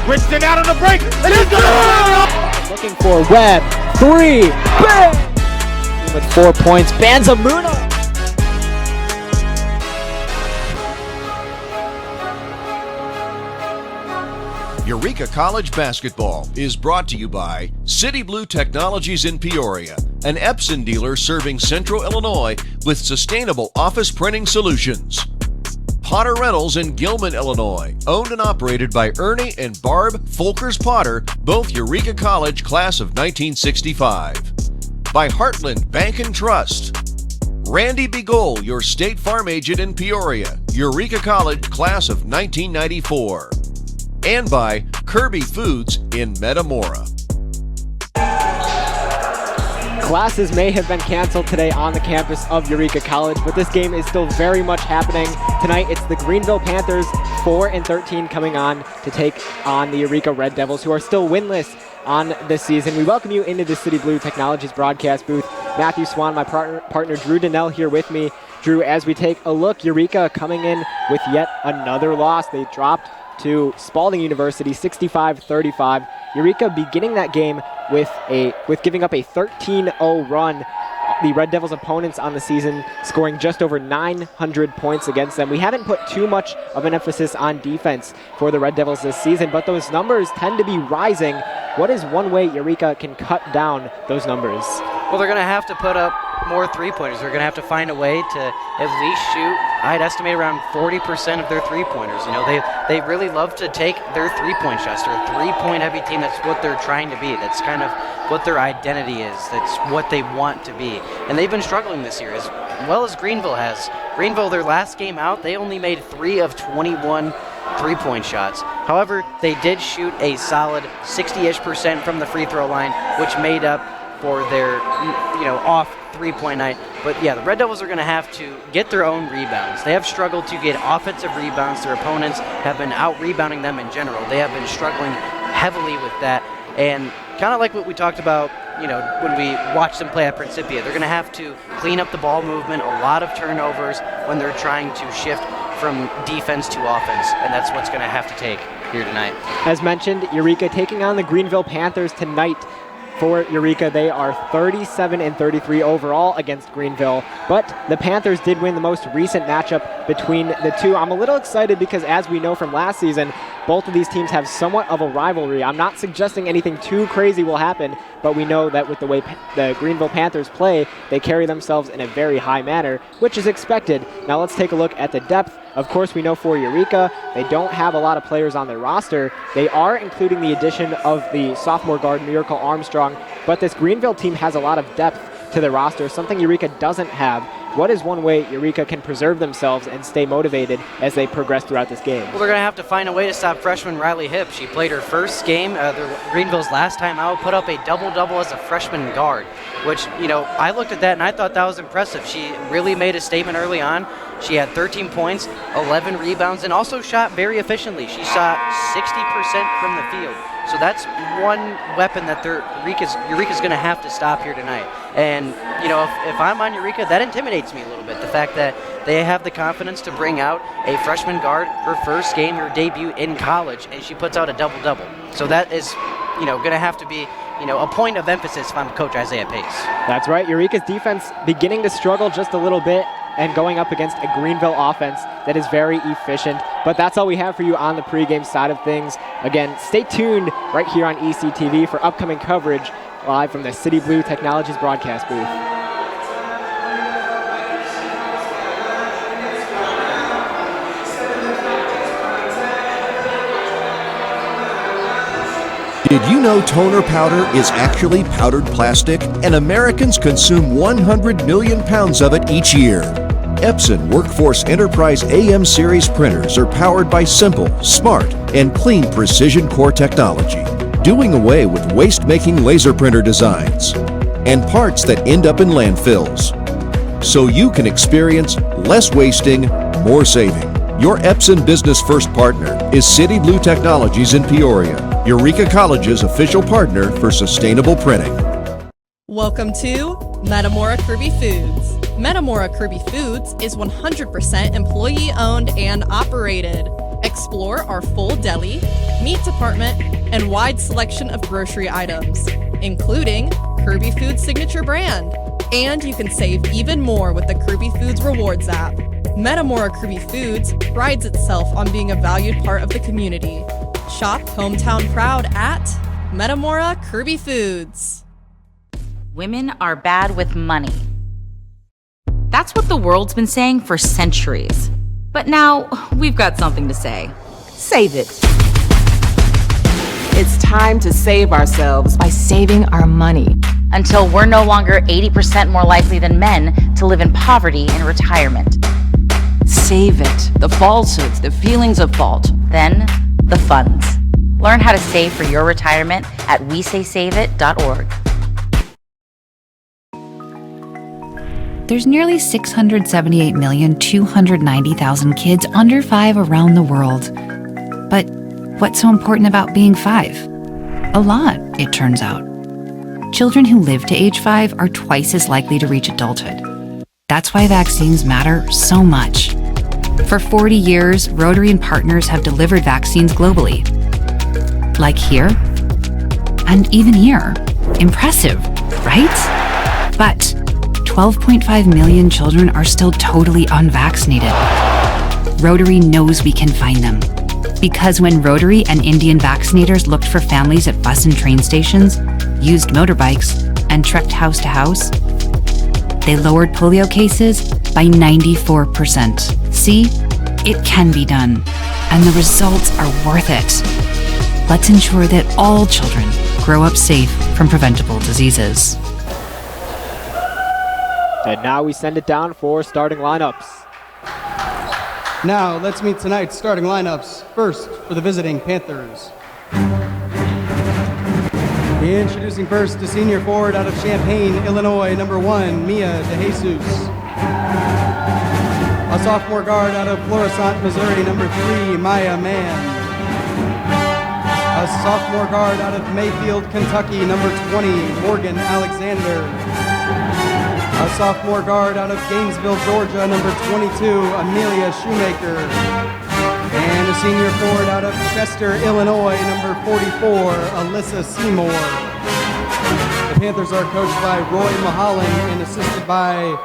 Winston out on the break. And he's gonna looking for Webb. 3. Bang! With 4 points. Banzamuno. Eureka College Basketball is brought to you by City Blue Technologies in Peoria, an Epson dealer serving Central Illinois with sustainable office printing solutions. Potter Rentals in Gilman, Illinois, owned and operated by Ernie and Barb Folkers-Potter, both Eureka College class of 1965. By Heartland Bank and Trust. Randy Begole, your State Farm agent in Peoria, Eureka College class of 1994. And by Kirby Foods in Metamora. Classes may have been canceled today on the campus of Eureka College, but this game is still very much happening. Tonight, it's the Greenville Panthers, 4-13, coming on to take on the Eureka Red Devils, who are still winless on this season. We welcome you into the City Blue Technologies broadcast booth. Matthew Swan, my partner Drew Donnell here with me. Drew, as we take a look, Eureka coming in with yet another loss. They dropped to Spalding University, 65-35. Eureka beginning that game with giving up a 13-0 run. The Red Devils' opponents on the season scoring just over 900 points against them. We haven't put too much of an emphasis on defense for the Red Devils this season, but those numbers tend to be rising. What is one way Eureka can cut down those numbers? Well, they're going to have to put up more three-pointers. They're going to have to find a way to at least shoot, I'd estimate, around 40% of their three-pointers. You know, they really love to take their three-point shots. They're a three-point heavy team. That's what they're trying to be. That's kind of what their identity is. That's what they want to be. And they've been struggling this year as well as Greenville has. Greenville, their last game out, they only made 3 of 21 three-point shots. However, they did shoot a solid 60-ish% from the free throw line, which made up for their, off three-point night. But yeah, the Red Devils are going to have to get their own rebounds. They have struggled to get offensive rebounds. Their opponents have been out-rebounding them in general. They have been struggling heavily with that. And kind of like what we talked about, when we watched them play at Principia, they're going to have to clean up the ball movement, a lot of turnovers when they're trying to shift from defense to offense, and that's what's going to have to take here tonight. As mentioned, Eureka taking on the Greenville Panthers tonight. For Eureka, they are 37-33 overall against Greenville, but the Panthers did win the most recent matchup between the two. I'm a little excited because, as we know from last season, both of these teams have somewhat of a rivalry. I'm not suggesting anything too crazy will happen, but we know that with the way the Greenville Panthers play, they carry themselves in a very high manner, which is expected. Now let's take a look at the depth. Of course, we know for Eureka, they don't have a lot of players on their roster. They are including the addition of the sophomore guard, Miracle Armstrong, but this Greenville team has a lot of depth to their roster, something Eureka doesn't have. What is one way Eureka can preserve themselves and stay motivated as they progress throughout this game? Well, they're going to have to find a way to stop freshman Riley Hipp. She played her first game, Greenville's last time out, put up a double-double as a freshman guard, which, I looked at that and I thought that was impressive. She really made a statement early on. She had 13 points, 11 rebounds, and also shot very efficiently. She shot 60% from the field. So that's one weapon that Eureka's going to have to stop here tonight. And, if I'm on Eureka, that intimidates me a little bit. The fact that they have the confidence to bring out a freshman guard, her first game, her debut in college, and she puts out a double-double. So that is, going to have to be, a point of emphasis if I'm Coach Isaiah Pace. That's right. Eureka's defense beginning to struggle just a little bit and going up against a Greenville offense that is very efficient. But that's all we have for you on the pregame side of things. Again, stay tuned right here on ECTV for upcoming coverage live from the City Blue Technologies broadcast booth. Did you know toner powder is actually powdered plastic, and Americans consume 100 million pounds of it each year? Epson Workforce Enterprise AM series printers are powered by simple, smart, and clean precision core technology, doing away with waste-making laser printer designs and parts that end up in landfills. So you can experience less wasting, more saving. Your Epson Business First partner is City Blue Technologies in Peoria, Eureka College's official partner for sustainable printing. Welcome to Metamora Kirby Foods. Metamora Kirby Foods is 100% employee-owned and operated. Explore our full deli, meat department, and wide selection of grocery items, including Kirby Foods' signature brand. And you can save even more with the Kirby Foods Rewards app. Metamora Kirby Foods prides itself on being a valued part of the community. Shop hometown proud at Metamora Kirby Foods. Women are bad with money. That's what the world's been saying for centuries. But now we've got something to say. Save it. It's time to save ourselves by saving our money. Until we're no longer 80% more likely than men to live in poverty in retirement. Save it. The falsehoods, the feelings of fault. Then, the funds. Learn how to save for your retirement at WeSaySaveIt.org. There's nearly 678,290,000 kids under 5 around the world. But what's so important about being 5? A lot, it turns out. Children who live to age 5 are twice as likely to reach adulthood. That's why vaccines matter so much. For 40 years, Rotary and partners have delivered vaccines globally. Like here, and even here. Impressive, right? But 12.5 million children are still totally unvaccinated. Rotary knows we can find them. Because when Rotary and Indian vaccinators looked for families at bus and train stations, used motorbikes, and trekked house to house, they lowered polio cases by 94%. See, it can be done, and the results are worth it. Let's ensure that all children grow up safe from preventable diseases. And now we send it down for starting lineups. Now, let's meet tonight's starting lineups. First, for the visiting Panthers. Introducing first, the senior forward out of Champaign, Illinois, number 1, Mia DeJesus. A sophomore guard out of Florissant, Missouri, number 3, Maya Mann. A sophomore guard out of Mayfield, Kentucky, number 20, Morgan Alexander. A sophomore guard out of Gainesville, Georgia, number 22, Amelia Shoemaker. And a senior forward out of Chester, Illinois, number 44, Alyssa Seymour. The Panthers are coached by Roy Mahalan and assisted by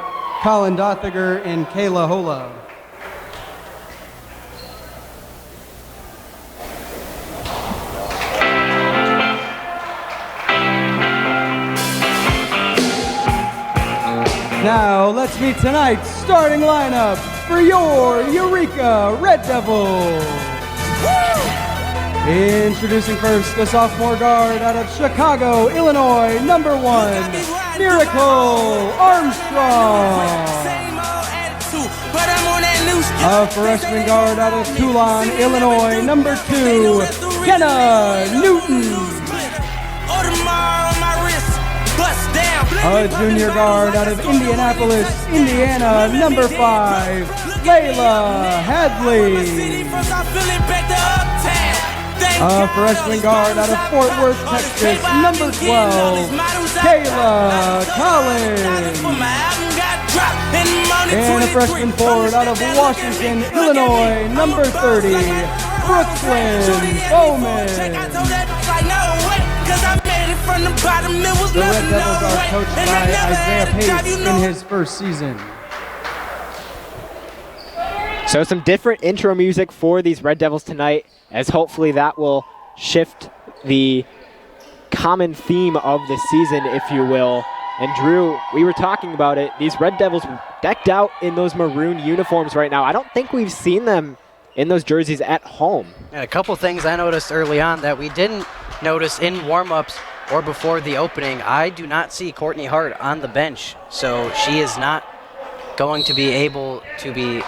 Colin Dothiger and Kayla Hola. Now, let's meet tonight's starting lineup for your Eureka Red Devils. Introducing first, the sophomore guard out of Chicago, Illinois, number 1, Miracle Armstrong. A freshman guard out of Toulon, Illinois, number 2, Kenna Newton. A junior guard out of Indianapolis, Indiana, number 5, Layla Hadley. A freshman guard out of Fort Worth, Texas, number 12, Kayla Collins. And a freshman forward out of Washington, Illinois, number 30, Brooklyn Bowman. The Red Devils are coached by Isaiah Pace in his first season. So some different intro music for these Red Devils tonight, as hopefully that will shift the common theme of the season, if you will. And Drew, we were talking about it. These Red Devils decked out in those maroon uniforms right now. I don't think we've seen them in those jerseys at home. And a couple things I noticed early on that we didn't notice in warm-ups or before the opening. I do not see Courtney Hart on the bench, so she is not going to be able to be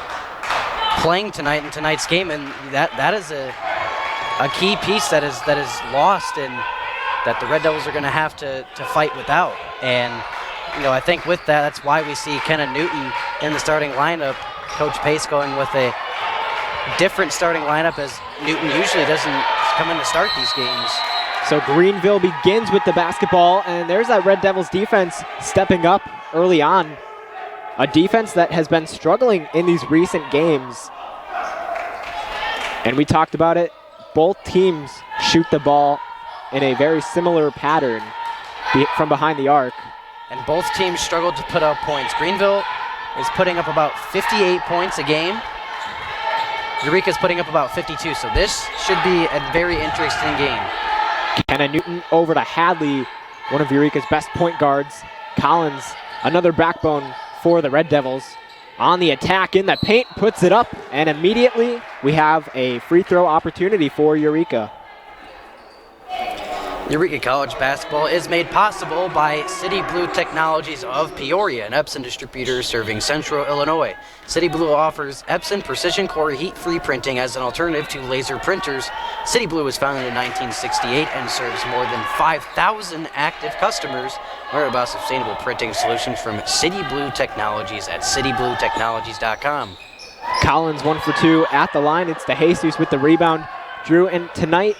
playing tonight in tonight's game, and that is a key piece that is lost and that the Red Devils are going to have to fight without. And I think with that, that's why we see Kenna Newton in the starting lineup. Coach Pace going with a different starting lineup, as Newton usually doesn't come in to start these games. So Greenville begins with the basketball, and there's that Red Devils defense stepping up early on. A defense that has been struggling in these recent games. And we talked about it. Both teams shoot the ball in a very similar pattern from behind the arc. And both teams struggled to put up points. Greenville is putting up about 58 points a game. Eureka is putting up about 52, so this should be a very interesting game. Kenna Newton over to Hadley, one of Eureka's best point guards. Collins, another backbone for the Red Devils. On the attack in the paint, puts it up, and immediately we have a free throw opportunity for Eureka. Eureka College basketball is made possible by City Blue Technologies of Peoria, an Epson distributor serving Central Illinois. City Blue offers Epson precision core heat-free printing as an alternative to laser printers. City Blue was founded in 1968 and serves more than 5,000 active customers. Learn about sustainable printing solutions from City Blue Technologies at citybluetechnologies.com. Collins 1 for 2 at the line. It's DeJesus with the rebound. Drew, and tonight,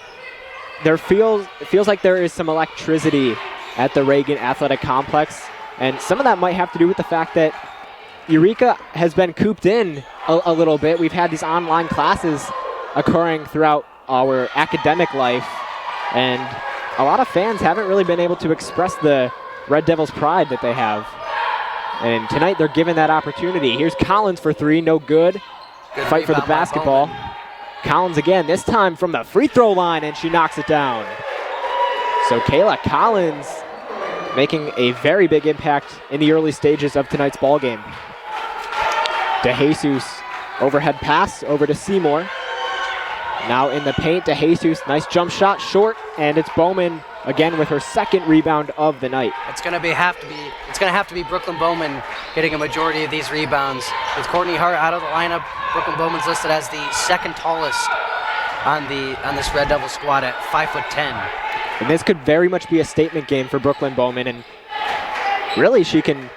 it feels like there is some electricity at the Reagan Athletic Complex, and some of that might have to do with the fact that Eureka has been cooped in a little bit. We've had these online classes occurring throughout our academic life, and a lot of fans haven't really been able to express the Red Devils' pride that they have. And tonight they're given that opportunity. Here's Collins for three, no good. Fight for the basketball. Collins again, this time from the free throw line, and she knocks it down. So Kayla Collins making a very big impact in the early stages of tonight's ball game. DeJesus, overhead pass over to Seymour. Now in the paint, DeJesus, nice jump shot, short, and it's Bowman again with her second rebound of the night. It's going to have to be Brooklyn Bowman getting a majority of these rebounds. With Courtney Hart out of the lineup, Brooklyn Bowman's listed as the second tallest on this Red Devil squad at 5'10". And this could very much be a statement game for Brooklyn Bowman, and really she can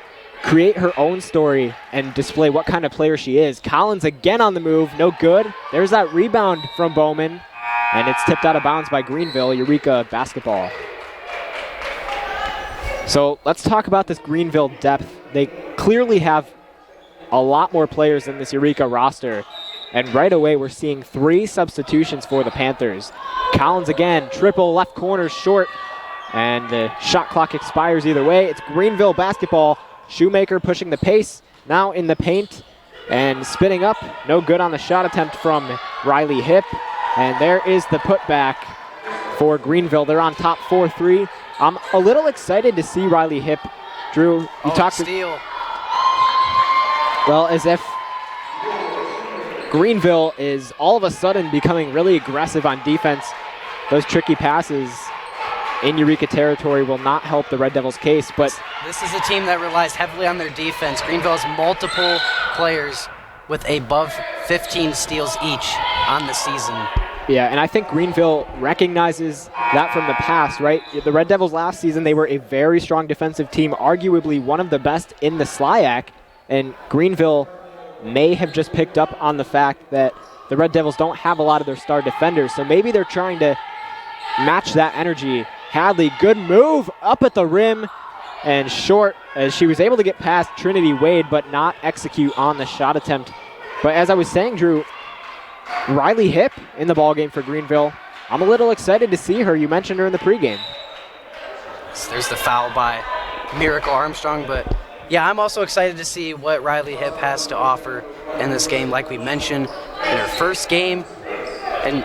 create her own story and display what kind of player she is. Collins again on the move, no good. There's that rebound from Bowman, and it's tipped out of bounds by Greenville. Eureka basketball. So let's talk about this Greenville depth. They clearly have a lot more players in this Eureka roster, and right away we're seeing 3 substitutions for the Panthers. Collins again, triple left corner short, and the shot clock expires either way. It's Greenville basketball. Shoemaker pushing the pace, now in the paint, and spinning up. No good on the shot attempt from Riley Hipp. And there is the putback for Greenville. They're on top 4-3. I'm a little excited to see Riley Hipp. Drew, you talked steal. Well, as if Greenville is all of a sudden becoming really aggressive on defense. Those tricky passes in Eureka territory will not help the Red Devils' case, but this is a team that relies heavily on their defense. Greenville has multiple players with above 15 steals each on the season. Yeah, and I think Greenville recognizes that from the past, right? The Red Devils last season, they were a very strong defensive team, arguably one of the best in the SLIAC, and Greenville may have just picked up on the fact that the Red Devils don't have a lot of their star defenders, so maybe they're trying to match that energy. Hadley, good move up at the rim and short as she was able to get past Trinity Wade but not execute on the shot attempt. But as I was saying, Drew, Riley Hipp in the ballgame for Greenville. I'm a little excited to see her. You mentioned her in the pregame. So there's the foul by Miracle Armstrong, but yeah, I'm also excited to see what Riley Hipp has to offer in this game. Like we mentioned, in her first game and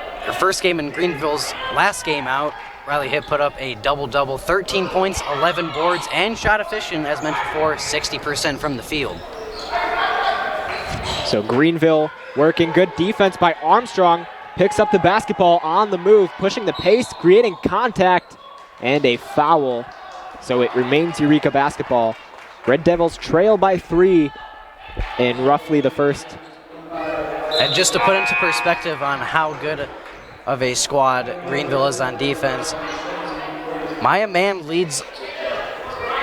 Greenville's last game out, Riley Hipp put up a double-double, 13 points, 11 boards, and shot efficient, as mentioned before, 60% from the field. So Greenville working, good defense by Armstrong, picks up the basketball on the move, pushing the pace, creating contact, and a foul. So it remains Eureka basketball. Red Devils trail by 3 in roughly the first. And just to put into perspective on how good of a squad Greenville is on defense, Maya Mann leads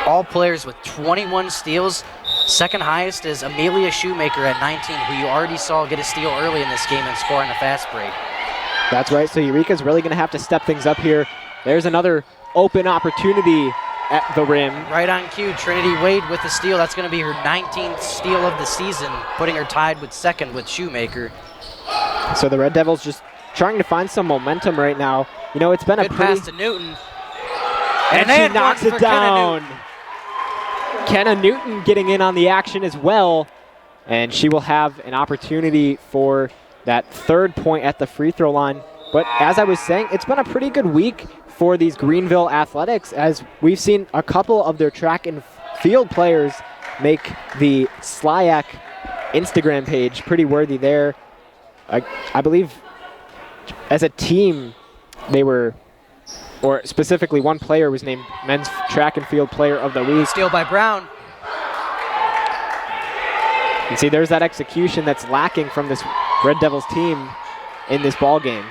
all players with 21 steals. Second highest is Amelia Shoemaker at 19, who you already saw get a steal early in this game and score on a fast break. That's right, so Eureka's really gonna have to step things up here. There's another open opportunity at the rim. Right on cue, Trinity Wade with the steal. That's gonna be her 19th steal of the season, putting her tied with second with Shoemaker. So the Red Devils just trying to find some momentum right now. You know, it's been Good a pretty... pass to Newton. And she knocks it down. Kenna Newton getting in on the action as well. And she will have an opportunity for that third point at the free throw line. But as I was saying, it's been a pretty good week for these Greenville Athletics, as we've seen a couple of their track and field players make the SLIAC Instagram page pretty worthy there. I believe as a team they were, or specifically one player was named Men's Track and Field Player of the Week. Steal by Brown. And see, there's that execution that's lacking from this Red Devils team in this ball game.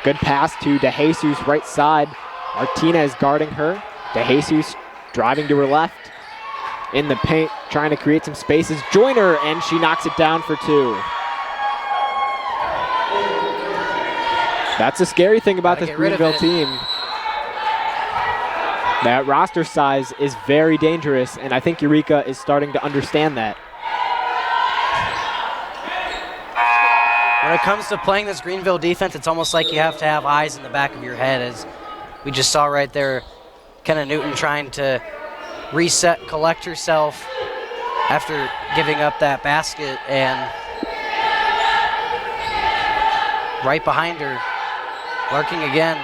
Good pass to DeJesus right side. Martinez guarding her. DeJesus driving to her left. In the paint, trying to create some spaces. Joyner, and she knocks it down for 2. That's the scary thing about this Greenville team. That roster size is very dangerous, and I think Eureka is starting to understand that. When it comes to playing this Greenville defense, it's almost like you have to have eyes in the back of your head, as we just saw right there, Kenna Newton trying to reset, collect herself after giving up that basket, and right behind her, lurking again.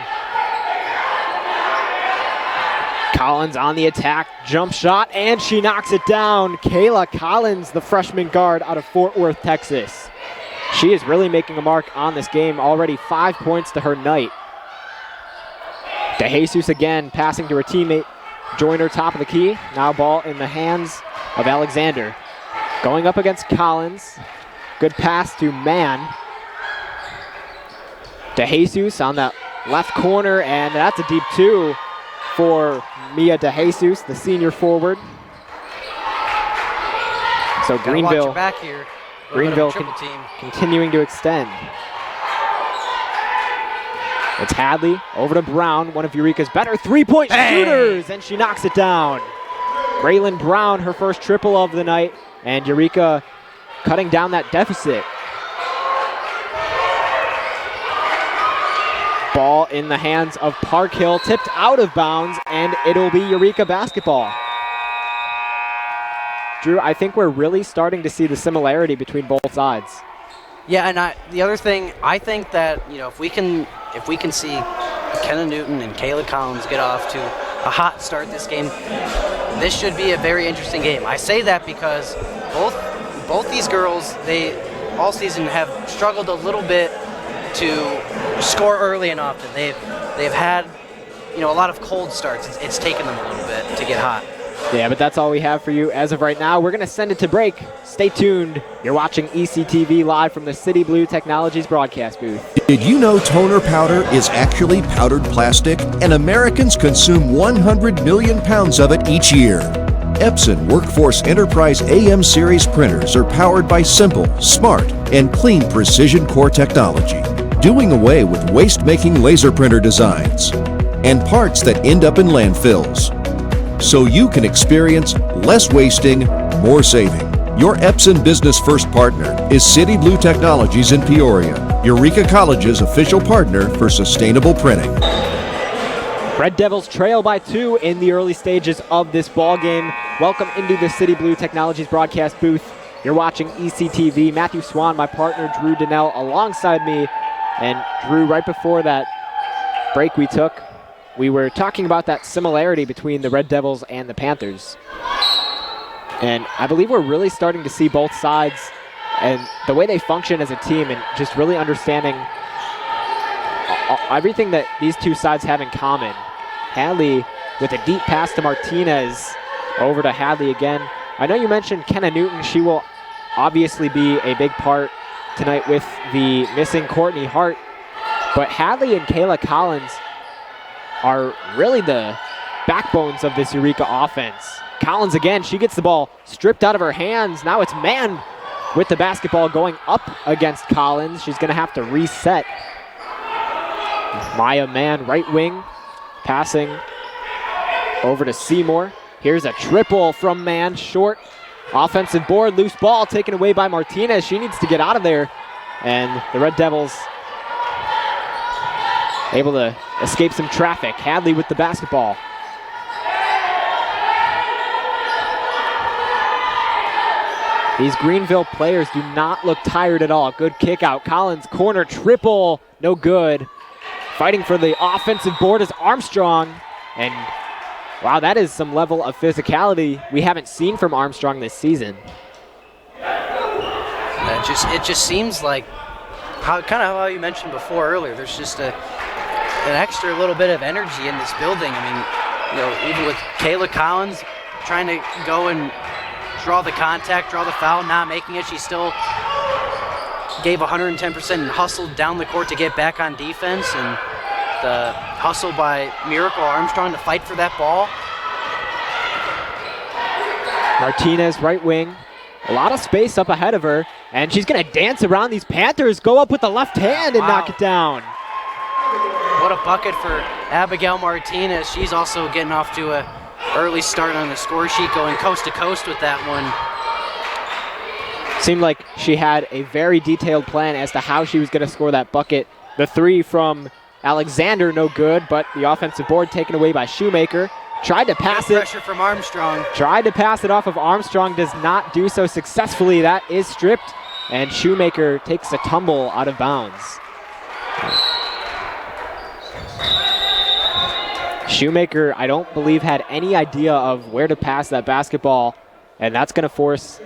Collins on the attack, jump shot, and she knocks it down. Kayla Collins, the freshman guard out of Fort Worth, Texas. She is really making a mark on this game, already 5 points to her night. DeJesus again passing to her teammate. Joyner top of the key. Now ball in the hands of Alexander. Going up against Collins. Good pass to Mann. DeJesus on that left corner, and that's a deep 2 for Mia DeJesus, the senior forward. So Watch your back here. Greenville continuing to extend. It's Hadley over to Brown, one of Eureka's better three-point shooters, and she knocks it down. Braylon Brown, her first triple of the night, and Eureka cutting down that deficit. Ball in the hands of Parkhill, tipped out of bounds, and it'll be Eureka basketball. Drew, I think we're really starting to see the similarity between both sides. Yeah, and the other thing, I think that, you know, if we can see Kenna Newton and Kayla Collins get off to a hot start this game, this should be a very interesting game. I say that because both these girls, they all season have struggled a little bit to score early and often. They've had, you know, a lot of cold starts. It's taken them a little bit to get hot. Yeah, but that's all we have for you as of right now. We're going to send it to break. Stay tuned. You're watching ECTV live from the City Blue Technologies broadcast booth. Did you know toner powder is actually powdered plastic, and Americans consume 100 million pounds of it each year? Epson Workforce Enterprise AM series printers are powered by simple, smart, and clean precision core technology, doing away with waste-making laser printer designs and parts that end up in landfills, so you can experience less wasting, more saving. Your Epson Business First partner is City Blue Technologies in Peoria, Eureka College's official partner for sustainable printing. Red Devils trail by 2 in the early stages of this ball game. Welcome into the City Blue Technologies broadcast booth. You're watching ECTV. Matthew Swan, my partner Drew Donnell, alongside me. And Drew, right before that break we took, we were talking about that similarity between the Red Devils and the Panthers. And I believe we're really starting to see both sides and the way they function as a team, and just really understanding everything that these two sides have in common. Hadley with a deep pass to Martinez. Over to Hadley again. I know you mentioned Kenna Newton. She will obviously be a big part tonight with the missing Courtney Hart. But Hadley and Kayla Collins are really the backbones of this Eureka offense. Collins again, she gets the ball stripped out of her hands. Now it's Mann with the basketball going up against Collins. She's going to have to reset. Maya Mann, right wing, passing over to Seymour. Here's a triple from Mann, short. Offensive board, loose ball taken away by Martinez. She needs to get out of there. And the Red Devils able to escape some traffic. Hadley with the basketball. These Greenville players do not look tired at all. Good kick out. Collins corner triple, no good. Fighting for the offensive board is Armstrong. And wow, that is some level of physicality we haven't seen from Armstrong this season. It just seems like how you mentioned before earlier. There's just an extra little bit of energy in this building. I mean, even with Kayla Collins trying to go and draw the contact, draw the foul, not making it, she still gave 110% and hustled down the court to get back on defense. And the hustle by Miracle Armstrong to fight for that ball. Martinez, right wing. A lot of space up ahead of her, and she's going to dance around these Panthers, go up with the left hand and knock it down. What a bucket for Abigail Martinez. She's also getting off to an early start on the score sheet, going coast to coast with that one. Seemed like she had a very detailed plan as to how she was going to score that bucket. The three from Alexander, no good, but the offensive board taken away by Shoemaker. Tried to pass it. Pressure from Armstrong. Tried to pass it off of Armstrong, does not do so successfully. That is stripped, and Shoemaker takes a tumble out of bounds. Shoemaker, I don't believe, had any idea of where to pass that basketball, and that's going to force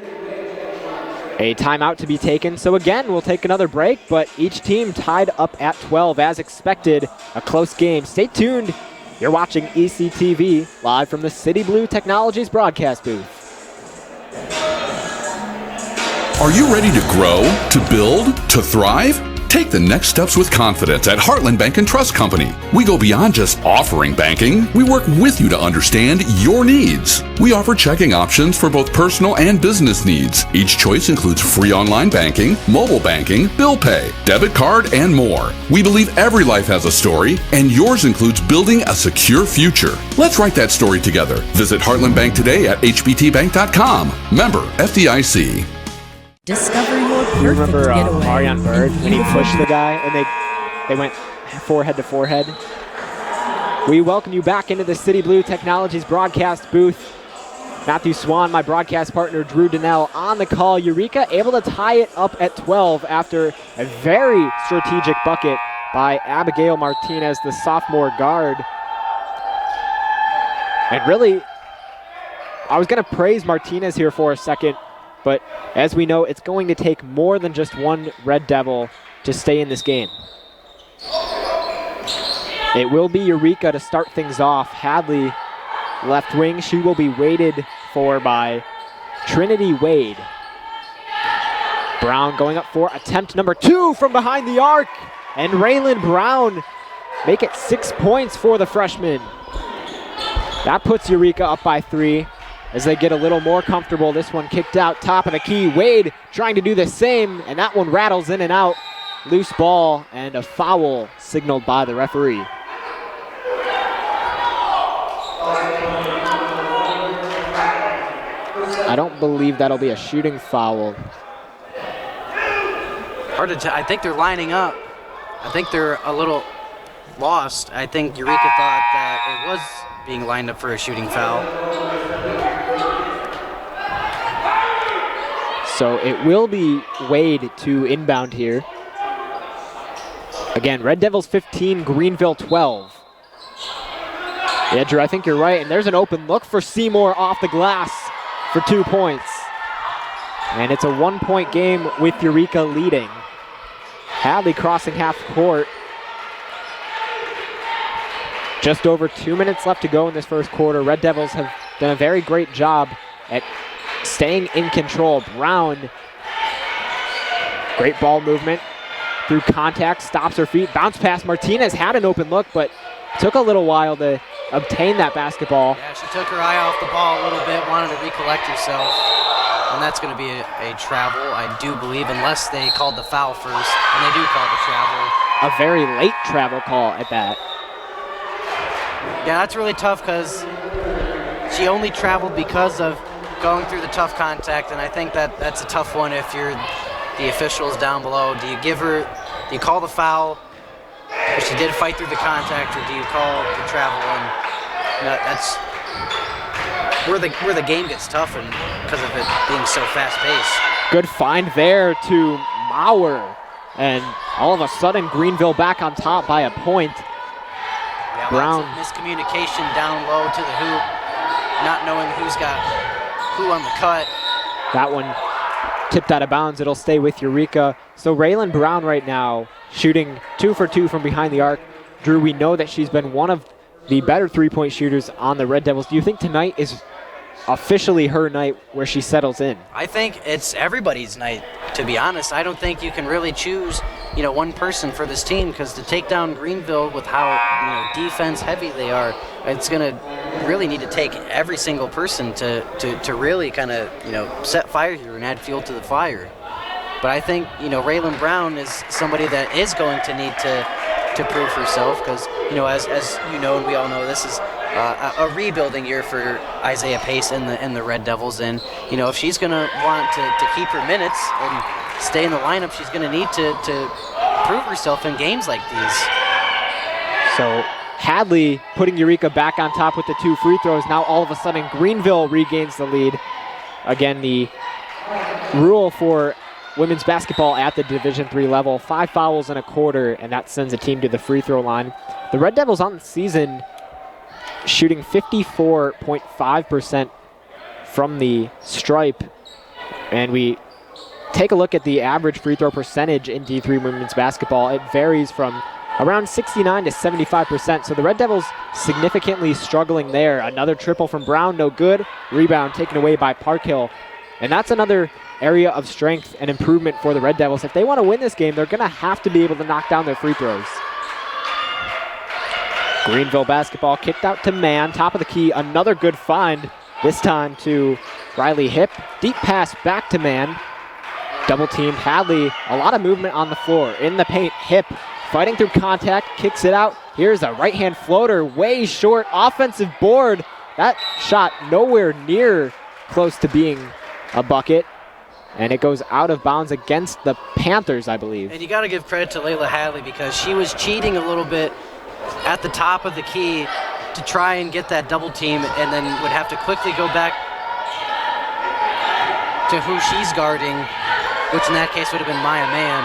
a timeout to be taken. So again, we'll take another break, but each team tied up at 12 as expected. A close game. Stay tuned. You're watching ECTV live from the City Blue Technologies broadcast booth. Are you ready to grow, to build, to thrive? Take the next steps with confidence at Heartland Bank and Trust Company. We go beyond just offering banking. We work with you to understand your needs. We offer checking options for both personal and business needs. Each choice includes free online banking, mobile banking, bill pay, debit card, and more. We believe every life has a story, and yours includes building a secure future. Let's write that story together. Visit Heartland Bank today at hbtbank.com. Member FDIC. Discover your perfect You remember getaway. Marion Bird when he pushed the guy and they went forehead to forehead? We welcome you back into the City Blue Technologies broadcast booth. Matthew Swan, my broadcast partner, Drew Donnell on the call. Eureka able to tie it up at 12 after a very strategic bucket by Abigail Martinez, the sophomore guard. And really, I was going to praise Martinez here for a second, but as we know, it's going to take more than just one Red Devil to stay in this game. It will be Eureka to start things off. Hadley, left wing. She will be waited for by Trinity Wade. Brown going up for attempt number 2 from behind the arc. And Raylan Brown make it 6 points for the freshman. That puts Eureka up by 3. As they get a little more comfortable. This one kicked out, top of the key. Wade trying to do the same, and that one rattles in and out. Loose ball and a foul signaled by the referee. I don't believe that'll be a shooting foul. Hard to tell. I think they're lining up. I think they're a little lost. I think Eureka thought that it was being lined up for a shooting foul. So it will be Wade to inbound here. Again, Red Devils 15, Greenville 12. Yeah, Drew, I think you're right. And there's an open look for Seymour off the glass for 2 points. And it's a 1-point game with Eureka leading. Hadley crossing half court. Just over 2 minutes left to go in this first quarter. Red Devils have done a very great job at staying in control. Brown, great ball movement through contact, stops her feet, bounce pass. Martinez had an open look, but took a little while to obtain that basketball. Yeah, she took her eye off the ball a little bit, wanted to recollect herself, and that's going to be a travel, I do believe, unless they called the foul first, and they do call the travel. A very late travel call at that. Yeah, that's really tough because she only traveled because of going through the tough contact, and I think that's a tough one if you're the officials down below. Do you call the foul If she did fight through the contact, or do you call the travel in? That's where the game gets tough, and because of it being so fast-paced. Good find there to Mauer. And all of a sudden, Greenville back on top by a point. Yeah, Brown. Lots of miscommunication down low to the hoop, not knowing who's got who on the cut. That one tipped out of bounds. It'll stay with Eureka. So Raylan Brown right now shooting 2 for 2 from behind the arc. Drew, we know that she's been one of the better three-point shooters on the Red Devils. Do you think tonight is officially her night where she settles in? I think it's everybody's night, to be honest. I don't think you can really choose, one person for this team, because to take down Greenville with how, defense heavy they are, it's going to really need to take every single person to really kind of, set fire here and add fuel to the fire. But I think, Raylan Brown is somebody that is going to need to prove herself, because, as you know and we all know, this is a rebuilding year for Isaiah Pace and the Red Devils. And, if she's going to want to keep her minutes and stay in the lineup, she's going to need to prove herself in games like these. So Hadley putting Eureka back on top with the 2 free throws. Now all of a sudden Greenville regains the lead. Again, the rule for women's basketball at the Division III level, 5 fouls in a quarter, and that sends a team to the free throw line. The Red Devils on the season shooting 54.5% from the stripe. And we take a look at the average free throw percentage in D3 women's basketball. It varies from around 69 to 75%. So the Red Devils significantly struggling there. Another triple from Brown, no good. Rebound taken away by Parkhill. And that's another area of strength and improvement for the Red Devils. If they want to win this game, they're going to have to be able to knock down their free throws. Greenville basketball kicked out to Mann, top of the key, another good find, this time to Riley Hip. Deep pass back to Mann. Double teamed Hadley, a lot of movement on the floor. In the paint, Hip fighting through contact, kicks it out. Here's a right-hand floater, way short, offensive board. That shot nowhere near close to being a bucket. And it goes out of bounds against the Panthers, I believe. And you got to give credit to Layla Hadley, because she was cheating a little bit at the top of the key to try and get that double team, and then would have to quickly go back to who she's guarding, which in that case would have been Maya Mann.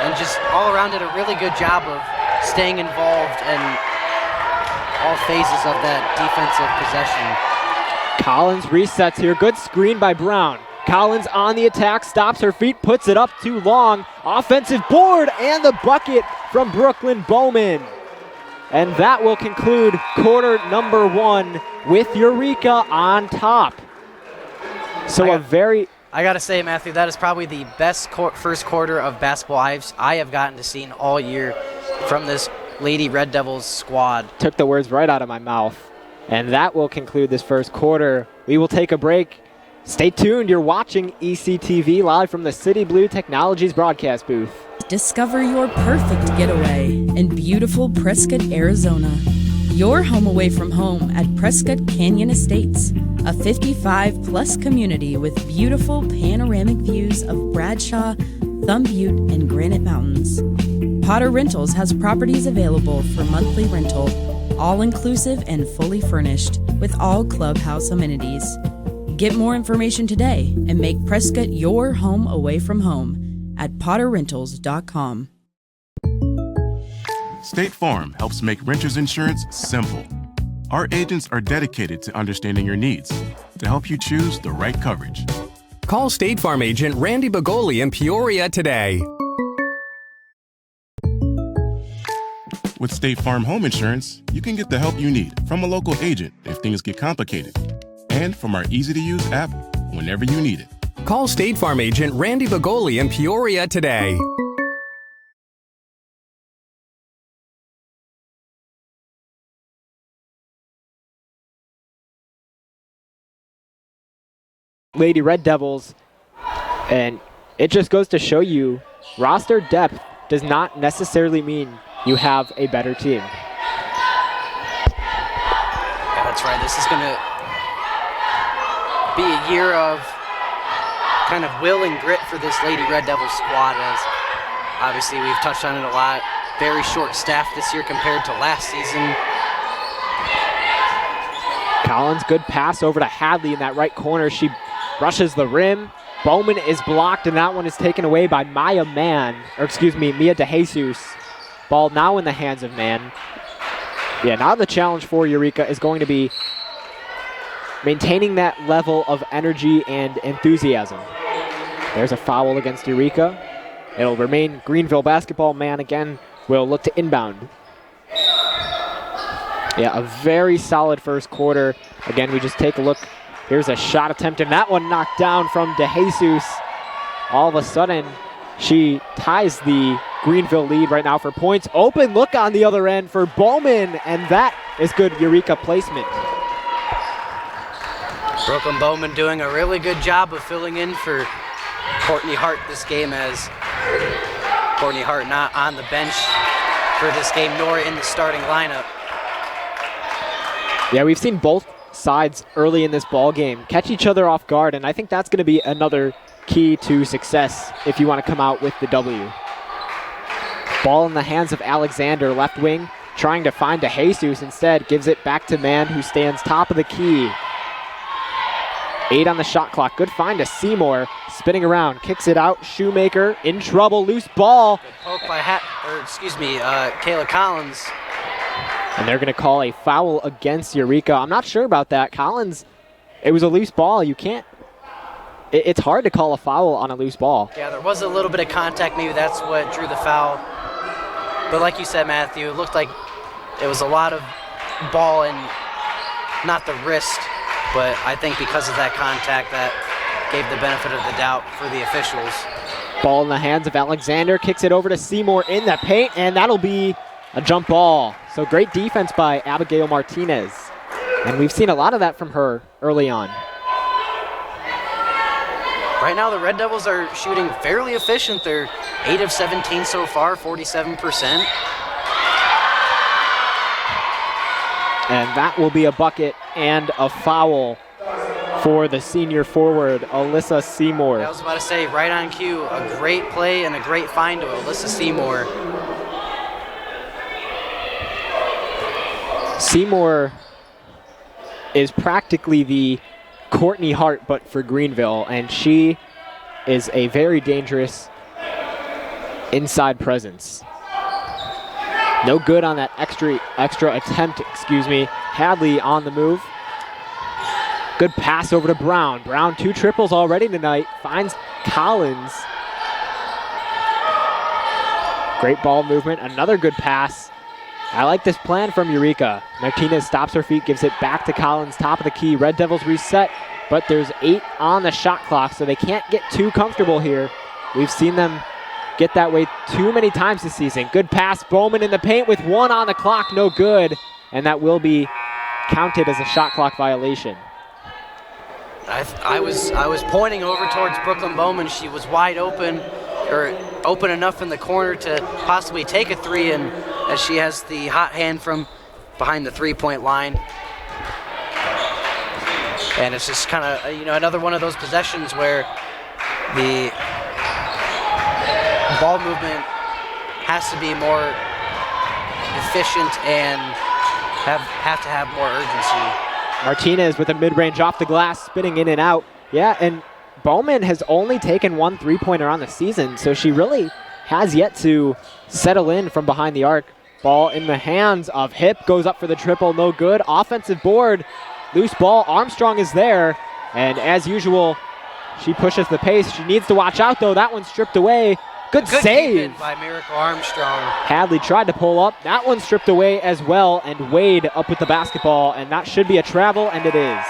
And just all around did a really good job of staying involved in all phases of that defensive possession. Collins resets here. Good screen by Brown. Collins on the attack, stops her feet, puts it up too long. Offensive board and the bucket from Brooklyn Bowman. And that will conclude quarter number 1 with Eureka on top. So I got to say, Matthew, that is probably the best first quarter of basketball I have gotten to see all year from this Lady Red Devils squad. Took the words right out of my mouth. And that will conclude this first quarter. We will take a break. Stay tuned. You're watching ECTV live from the City Blue Technologies broadcast booth. Discover your perfect getaway in beautiful Prescott, Arizona. Your home away from home at Prescott Canyon Estates, a 55-plus community with beautiful panoramic views of Bradshaw, Thumb Butte, and Granite Mountains. Potter Rentals has properties available for monthly rental, all-inclusive and fully furnished, with all clubhouse amenities. Get more information today and make Prescott your home away from home at potterrentals.com. State Farm helps make renters insurance simple. Our agents are dedicated to understanding your needs to help you choose the right coverage. Call State Farm agent Randy Bagoli in Peoria today. With State Farm Home Insurance, you can get the help you need from a local agent if things get complicated, and from our easy-to-use app whenever you need it. Call State Farm agent Randy Bagoli in Peoria today. Lady Red Devils, and it just goes to show you roster depth does not necessarily mean you have a better team. Yeah, that's right. This is going to be a year of kind of will and grit for this Lady Red Devils squad, as obviously we've touched on it a lot very short staff this year compared to last season. Collins, good pass over to Hadley in that right corner. She brushes the rim. Bowman is blocked, and that one is taken away by Mia DeJesus. Ball now in the hands of Mann. Yeah, now the challenge for Eureka is going to be maintaining that level of energy and enthusiasm. There's a foul against Eureka. It'll remain Greenville basketball. Mann again will look to inbound. Yeah, a very solid first quarter. Again, we just take a look. Here's a shot attempt, and that one knocked down from DeJesus. All of a sudden, she ties the Greenville lead right now for points. Open look on the other end for Bowman, and that is good Eureka placement. Brooklyn Bowman doing a really good job of filling in for Courtney Hart this game, as Courtney Hart not on the bench for this game nor in the starting lineup. Yeah, we've seen both sides early in this ball game catch each other off guard, and I think that's going to be another key to success if you want to come out with the W. Ball in the hands of Alexander, left wing, trying to find DeJesus. Instead, gives it back to Mann, who stands top of the key. 8 on the shot clock. Good find to Seymour. Spinning around, kicks it out. Shoemaker in trouble. Loose ball. Good poke by Kayla Collins. And they're going to call a foul against Eureka. I'm not sure about that. Collins, it was a loose ball. You can't. It's hard to call a foul on a loose ball. Yeah, there was a little bit of contact. Maybe that's what drew the foul. But like you said, Matthew, it looked like it was a lot of ball and not the wrist. But I think because of that contact, that gave the benefit of the doubt for the officials. Ball in the hands of Alexander, kicks it over to Seymour in the paint, and that'll be a jump ball. So great defense by Abigail Martinez. And we've seen a lot of that from her early on. Right now, the Red Devils are shooting fairly efficient. They're 8 of 17 so far, 47%. And that will be a bucket and a foul for the senior forward, Alyssa Seymour. I was about to say, right on cue, a great play and a great find to Alyssa Seymour. Seymour is practically the Courtney Hart, but for Greenville, and she is a very dangerous inside presence. No good on that extra attempt, Hadley on the move. Good pass over to Brown. Brown 2 triples already tonight. Finds Collins. Great ball movement. Another good pass. I like this plan from Eureka. Martinez stops her feet, gives it back to Collins, top of the key. Red Devils reset, but there's 8 on the shot clock, so they can't get too comfortable here. We've seen them get that way too many times this season. Good pass, Bowman in the paint with 1 on the clock, no good. And that will be counted as a shot clock violation. I was pointing over towards Brooklyn Bowman. She was wide open, or open enough in the corner to possibly take a 3, and as she has the hot hand from behind the 3-point line. And it's just kind of, another one of those possessions where the ball movement has to be more efficient and have to have more urgency. Martinez with a mid-range off the glass, spinning in and out. Yeah, and Bowman has only taken 1 3-pointer on the season, so she really has yet to settle in from behind the arc. Ball in the hands of Hip, goes up for the triple, no good. Offensive board, loose ball, Armstrong is there, and as usual, she pushes the pace. She needs to watch out though, that one's stripped away. Good save by Miracle Armstrong. Hadley tried to pull up, that one stripped away as well, and Wade up with the basketball, and that should be a travel, and it is.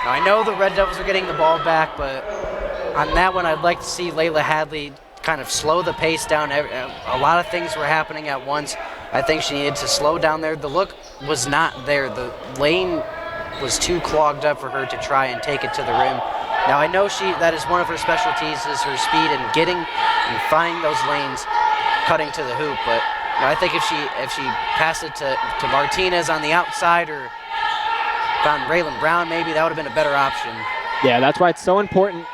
Now I know the Red Devils are getting the ball back, but on that one I'd like to see Layla Hadley kind of slow the pace down. A lot of things were happening at once. I think she needed to slow down there. The look was not there. The lane was too clogged up for her to try and take it to the rim. Now I know that is one of her specialties, is her speed and getting and finding those lanes, cutting to the hoop. But I think if she passed it to Martinez on the outside, or found Raylan Brown, maybe that would have been a better option. Yeah, that's why it's so important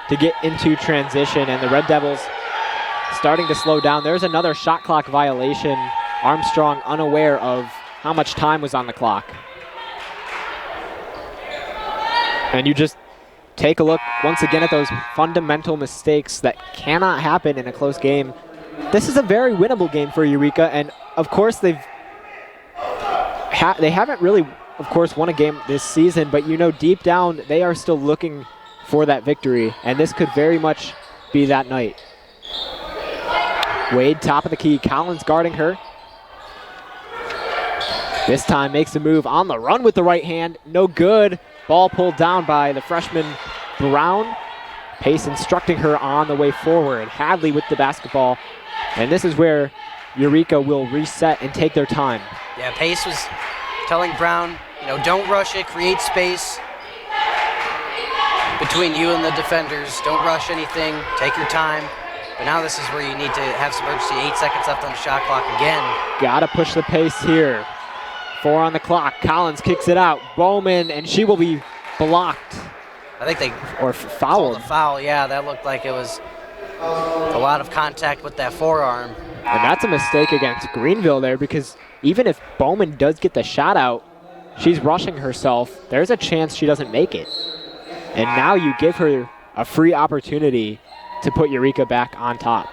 to get into transition, and the Red Devils starting to slow down. There's another shot clock violation. Armstrong unaware of how much time was on the clock. And you just take a look once again at those fundamental mistakes that cannot happen in a close game. This is a very winnable game for Eureka, and of course they haven't really, of course, won a game this season, but you know deep down they are still looking for that victory, and this could very much be that night. Wade, top of the key, Collins guarding her. This time makes a move on the run with the right hand, no good. Ball pulled down by the freshman Brown. Pace instructing her on the way forward. Hadley with the basketball, and this is where Eureka will reset and take their time. Yeah, Pace was telling Brown, you know, don't rush it, create space between you and the defenders. Don't rush anything, take your time. But now this is where you need to have some urgency. 8 seconds left on the shot clock again. Gotta push the pace here. 4 on the clock. Collins kicks it out. Bowman, and she will be blocked. I think they fouled. Called a foul. Yeah, that looked like it was a lot of contact with that forearm. And that's a mistake against Greenville there, because even if Bowman does get the shot out, she's rushing herself. There's a chance she doesn't make it. And now you give her a free opportunity to put Eureka back on top.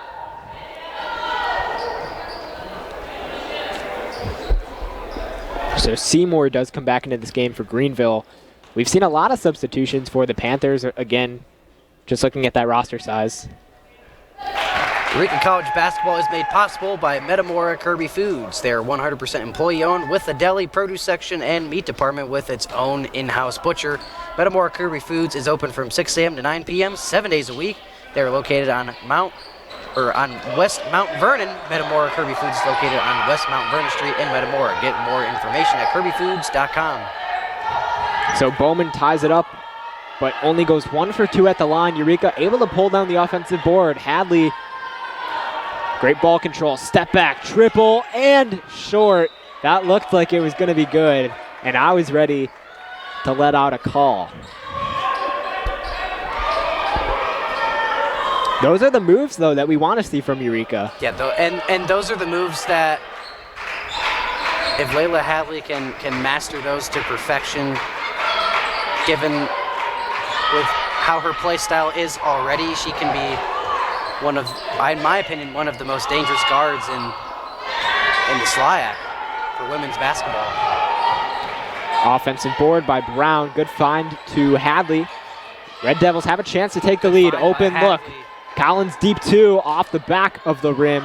So Seymour does come back into this game for Greenville. We've seen a lot of substitutions for the Panthers, again, just looking at that roster size. Eureka College basketball is made possible by Metamora Kirby Foods. They are 100% employee-owned with a deli, produce section, and meat department with its own in-house butcher. Metamora Kirby Foods is open from 6 a.m. to 9 p.m. 7 days a week. They are located on West Mount Vernon. Metamora Kirby Foods is located on West Mount Vernon Street in Metamora. Get more information at kirbyfoods.com. So Bowman ties it up, but only goes 1 for 2 at the line. Eureka able to pull down the offensive board. Hadley, great ball control, step back, triple, and short. That looked like it was going to be good, and I was ready to let out a call. Those are the moves, though, that we want to see from Eureka. Yeah, and those are the moves that, if Layla Hadley can master those to perfection, given with how her play style is already, she can be one of, in my opinion, one of the most dangerous guards in the SLIAC for women's basketball. Offensive board by Brown. Good find to Hadley. Red Devils have a chance to take the lead. Open look. Collins deep 2 off the back of the rim.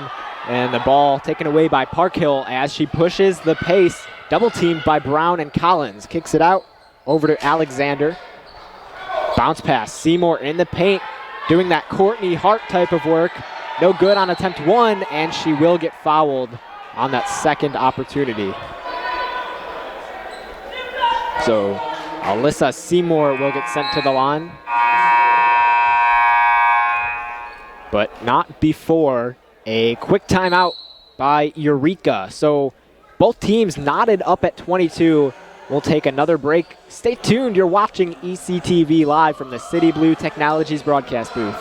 And the ball taken away by Parkhill as she pushes the pace. Double teamed by Brown and Collins. Kicks it out over to Alexander. Bounce pass. Seymour in the paint, doing that Courtney Hart type of work. No good on attempt 1, and she will get fouled on that second opportunity. So Alyssa Seymour will get sent to the line, but not before a quick timeout by Eureka. So both teams knotted up at 22. We'll take another break. Stay tuned. You're watching ECTV live from the City Blue Technologies broadcast booth.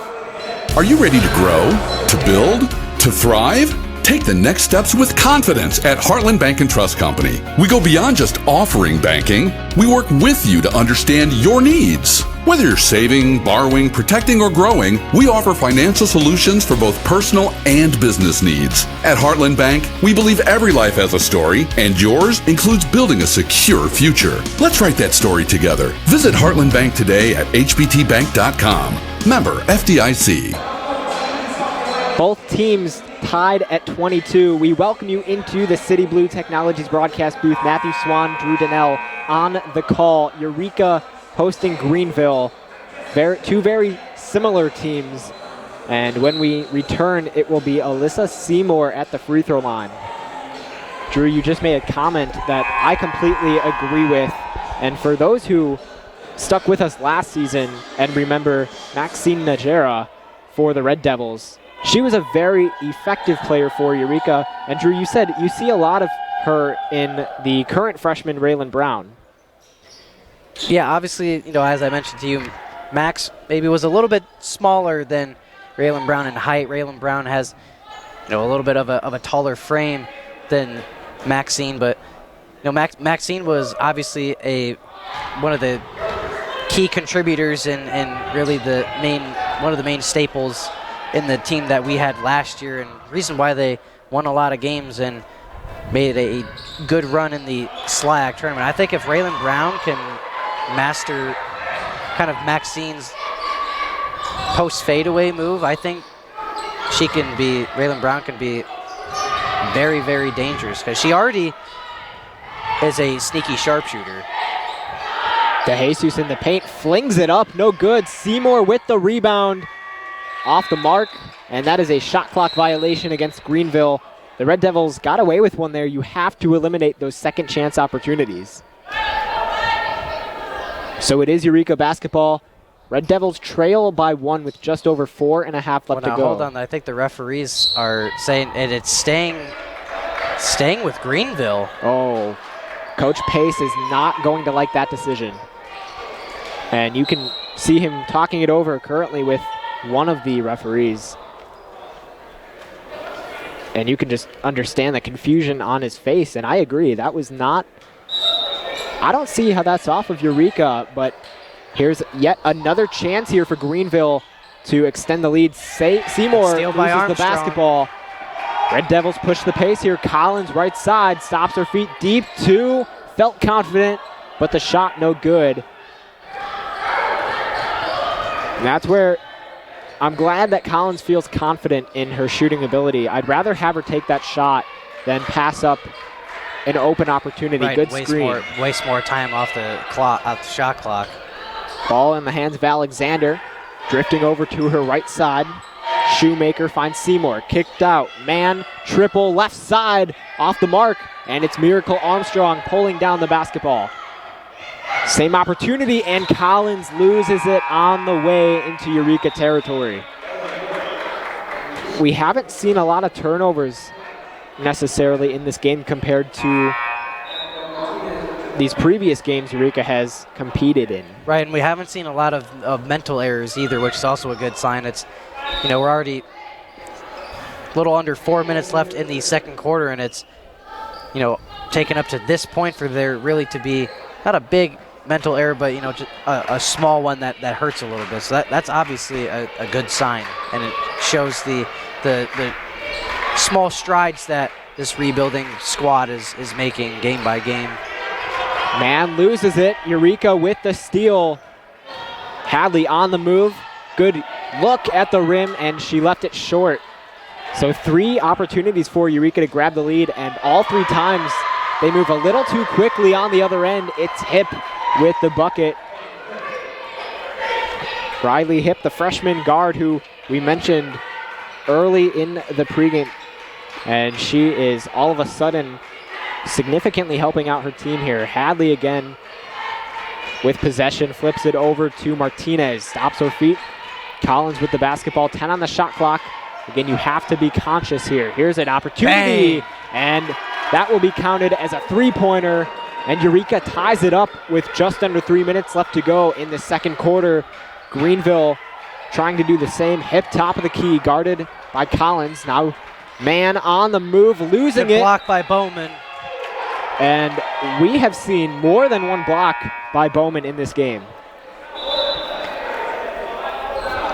Are you ready to grow, to build, to thrive? Take the next steps with confidence at Heartland Bank and Trust Company. We go beyond just offering banking. We work with you to understand your needs. Whether you're saving, borrowing, protecting, or growing, we offer financial solutions for both personal and business needs. At Heartland Bank, we believe every life has a story, and yours includes building a secure future. Let's write that story together. Visit Heartland Bank today at hbtbank.com. Member FDIC. Both teams tied at 22. We welcome you into the City Blue Technologies broadcast booth. Matthew Swan, Drew Donnell on the call. Eureka hosting Greenville. Two very similar teams. And when we return, it will be Alyssa Seymour at the free throw line. Drew, you just made a comment that I completely agree with. And for those who stuck with us last season and remember Maxine Najera for the Red Devils, she was a very effective player for Eureka. And Drew, you said you see a lot of her in the current freshman Raylan Brown. Yeah, obviously, you know, as I mentioned to you, Max maybe was a little bit smaller than Raylan Brown in height. Raylan Brown has, a little bit of a taller frame than Maxine, but Maxine was obviously one of the key contributors and really one of the main staples in the team that we had last year, and reason why they won a lot of games and made a good run in the SLAC tournament. I think if Raylan Brown can master kind of Maxine's post fadeaway move, I think Raylan Brown can be very, very dangerous, because she already is a sneaky sharpshooter. DeJesus in the paint, flings it up, no good. Seymour with the rebound, off the mark, and that is a shot clock violation against Greenville. The Red Devils got away with one there. You have to eliminate those second chance opportunities. So it is Eureka basketball. Red Devils trail by 1 with just over 4.5 left to go. Hold on, I think the referees are saying it's staying with Greenville. Oh, Coach Pace is not going to like that decision. And you can see him talking it over currently with one of the referees. And you can just understand the confusion on his face, and I agree, that was not, I don't see how that's off of Eureka, but here's yet another chance here for Greenville to extend the lead. Seymour loses the basketball. Red Devils push the pace here. Collins right side, stops her feet deep, 2, felt confident, but the shot no good. And that's where I'm glad that Collins feels confident in her shooting ability. I'd rather have her take that shot than pass up an open opportunity. Right, good screen. Waste more time off the shot clock. Ball in the hands of Alexander, drifting over to her right side. Shoemaker finds Seymour, kicked out. Man, triple, left side, off the mark, and it's Miracle Armstrong pulling down the basketball. Same opportunity, and Collins loses it on the way into Eureka territory. We haven't seen a lot of turnovers necessarily in this game compared to these previous games Eureka has competed in. Right, and we haven't seen a lot of mental errors either, which is also a good sign. It's, we're already a little under 4 minutes left in the second quarter, and it's, taken up to this point for there really to be not a big mental error, but just a small one that hurts a little bit. So that's obviously a good sign, and it shows the small strides that this rebuilding squad is making game by game. Man loses it. Eureka with the steal. Hadley on the move. Good look at the rim, and she left it short. So 3 opportunities for Eureka to grab the lead, and all 3 times they move a little too quickly on the other end. It's Hip with the bucket. Riley Hip, the freshman guard who we mentioned early in the pregame, and she is all of a sudden significantly helping out her team here. Hadley again with possession, flips it over to Martinez, stops her feet. Collins with the basketball, 10 on the shot clock. Again, you have to be conscious here. Here's an opportunity, and that will be counted as a 3-pointer, and Eureka ties it up with just under 3 minutes left to go in the second quarter. Greenville trying to do the same. Hip top of the key, guarded by Collins. Now man on the move, losing it. Good block by Bowman. And we have seen more than one block by Bowman in this game.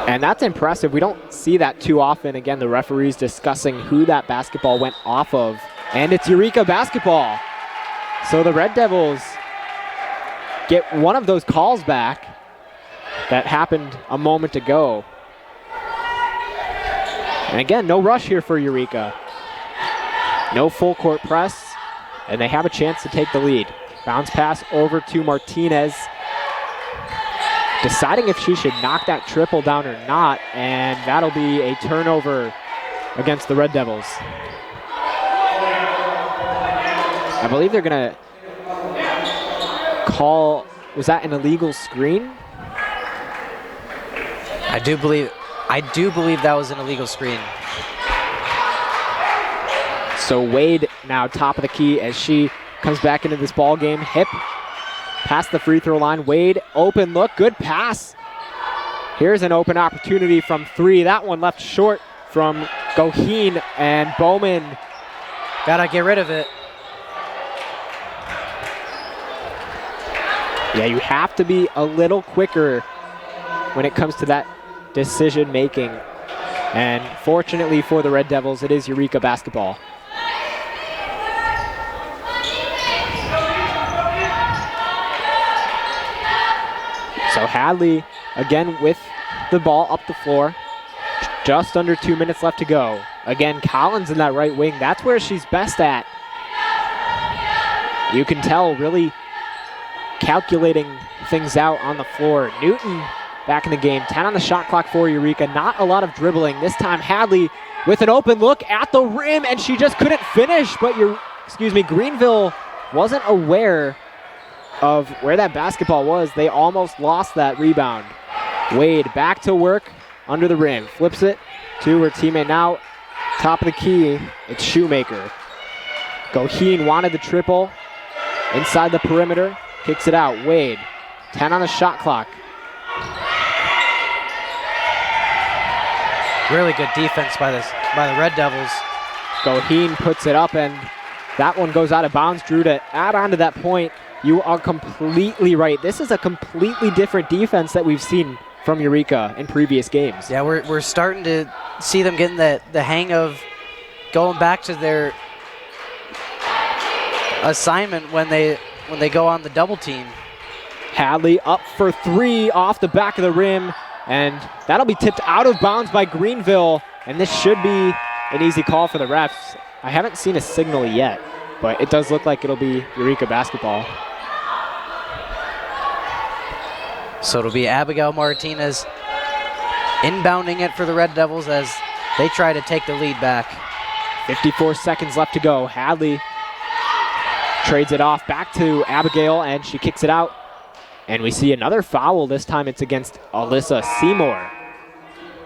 And that's impressive. We don't see that too often. Again, the referees discussing who that basketball went off of. And it's Eureka basketball. So the Red Devils get one of those calls back that happened a moment ago. And again, no rush here for Eureka. No full court press, and they have a chance to take the lead. Bounce pass over to Martinez, deciding if she should knock that triple down or not, and that'll be a turnover against the Red Devils. I believe they're gonna call, was that an illegal screen? I do believe that was an illegal screen. So Wade now top of the key as she comes back into this ball game. Hip past the free throw line. Wade, open look, good pass. Here's an open opportunity from 3. That one left short from Goheen, and Bowman. Gotta get rid of it. Yeah, you have to be a little quicker when it comes to that decision making. And fortunately for the Red Devils, it is Eureka basketball. So Hadley again with the ball up the floor. Just under 2 minutes left to go. Again, Collins in that right wing. That's where she's best at. You can tell, really calculating things out on the floor. Newton back in the game. 10 on the shot clock for Eureka. Not a lot of dribbling. This time Hadley with an open look at the rim, and she just couldn't finish. But Greenville wasn't aware of where that basketball was. They almost lost that rebound. Wade back to work under the rim. Flips it to her teammate now. Top of the key, it's Shoemaker. Goheen wanted the triple inside the perimeter. Kicks it out. Wade, 10 on the shot clock. Really good defense by the Red Devils. Goheen puts it up, and that one goes out of bounds. Drew, to add on to that point, you are completely right. This is a completely different defense that we've seen from Eureka in previous games. Yeah, we're starting to see them getting the hang of going back to their assignment when they go on the double team. Hadley up for 3 off the back of the rim, and that'll be tipped out of bounds by Greenville, and this should be an easy call for the refs. I haven't seen a signal yet, but it does look like it'll be Eureka basketball. So it'll be Abigail Martinez inbounding it for the Red Devils as they try to take the lead back. 54 seconds left to go. Hadley trades it off back to Abigail, and she kicks it out. And we see another foul. This time it's against Alyssa Seymour.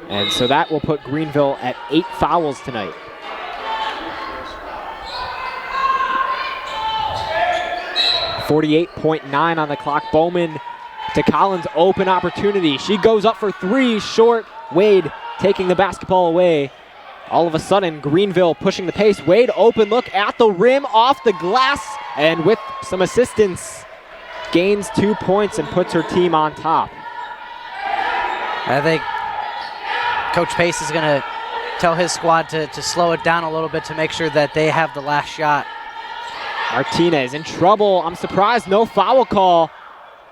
And so that will put Greenville at 8 fouls tonight. .9 on the clock. Bowman to Collins, open opportunity. She goes up for 3, short. Wade taking the basketball away. All of a sudden, Greenville pushing the pace. Wade, open look at the rim, off the glass, and with some assistance, gains 2 points and puts her team on top. I think Coach Pace is going to tell his squad to slow it down a little bit to make sure that they have the last shot. Martinez in trouble. I'm surprised no foul call.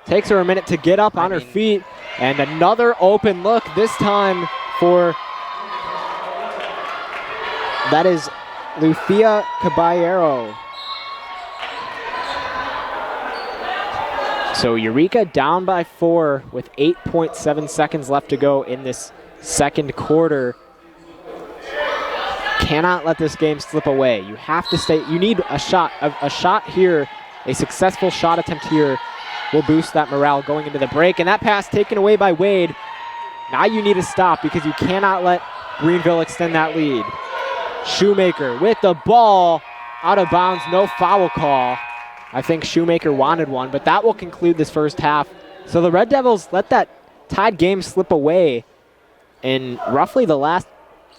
Takes her a minute to get up on her feet. And another open look, this time for, that is Lucia Caballero. So Eureka down by 4 with 8.7 seconds left to go in this second quarter. Cannot let this game slip away. You have to stay, you need a shot here, a successful shot attempt here will boost that morale going into the break. And that pass taken away by Wade. Now you need to stop because you cannot let Greenville extend that lead. Shoemaker with the ball out of bounds, no foul call. I think Shoemaker wanted one, but that will conclude this first half. So the Red Devils let that tied game slip away in roughly the last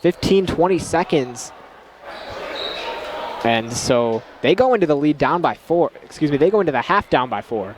15-20 seconds. And so they go into the lead down by 4. They go into the half down by 4.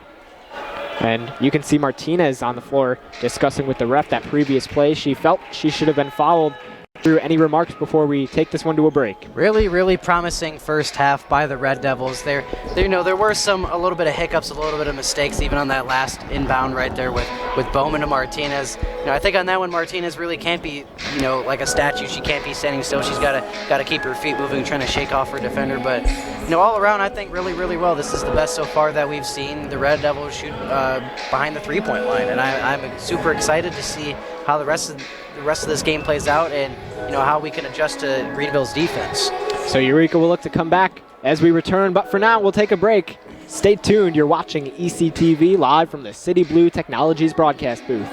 And you can see Martinez on the floor discussing with the ref that previous play. She felt she should have been fouled. Drew, any remarks before we take this one to a break? Really, really promising first half by the Red Devils. There were a little bit of hiccups, a little bit of mistakes, even on that last inbound right there with Bowman to Martinez. I think on that one, Martinez really can't be, like a statue. She can't be standing still. She's got to keep her feet moving, trying to shake off her defender. But all around, I think really, really well. This is the best so far that we've seen the Red Devils shoot behind the three-point line, and I'm super excited to see how the rest of this game plays out, and how we can adjust to Greenville's defense. So Eureka will look to come back as we return, but for now we'll take a break. Stay tuned. You're watching ECTV live from the City Blue Technologies broadcast booth.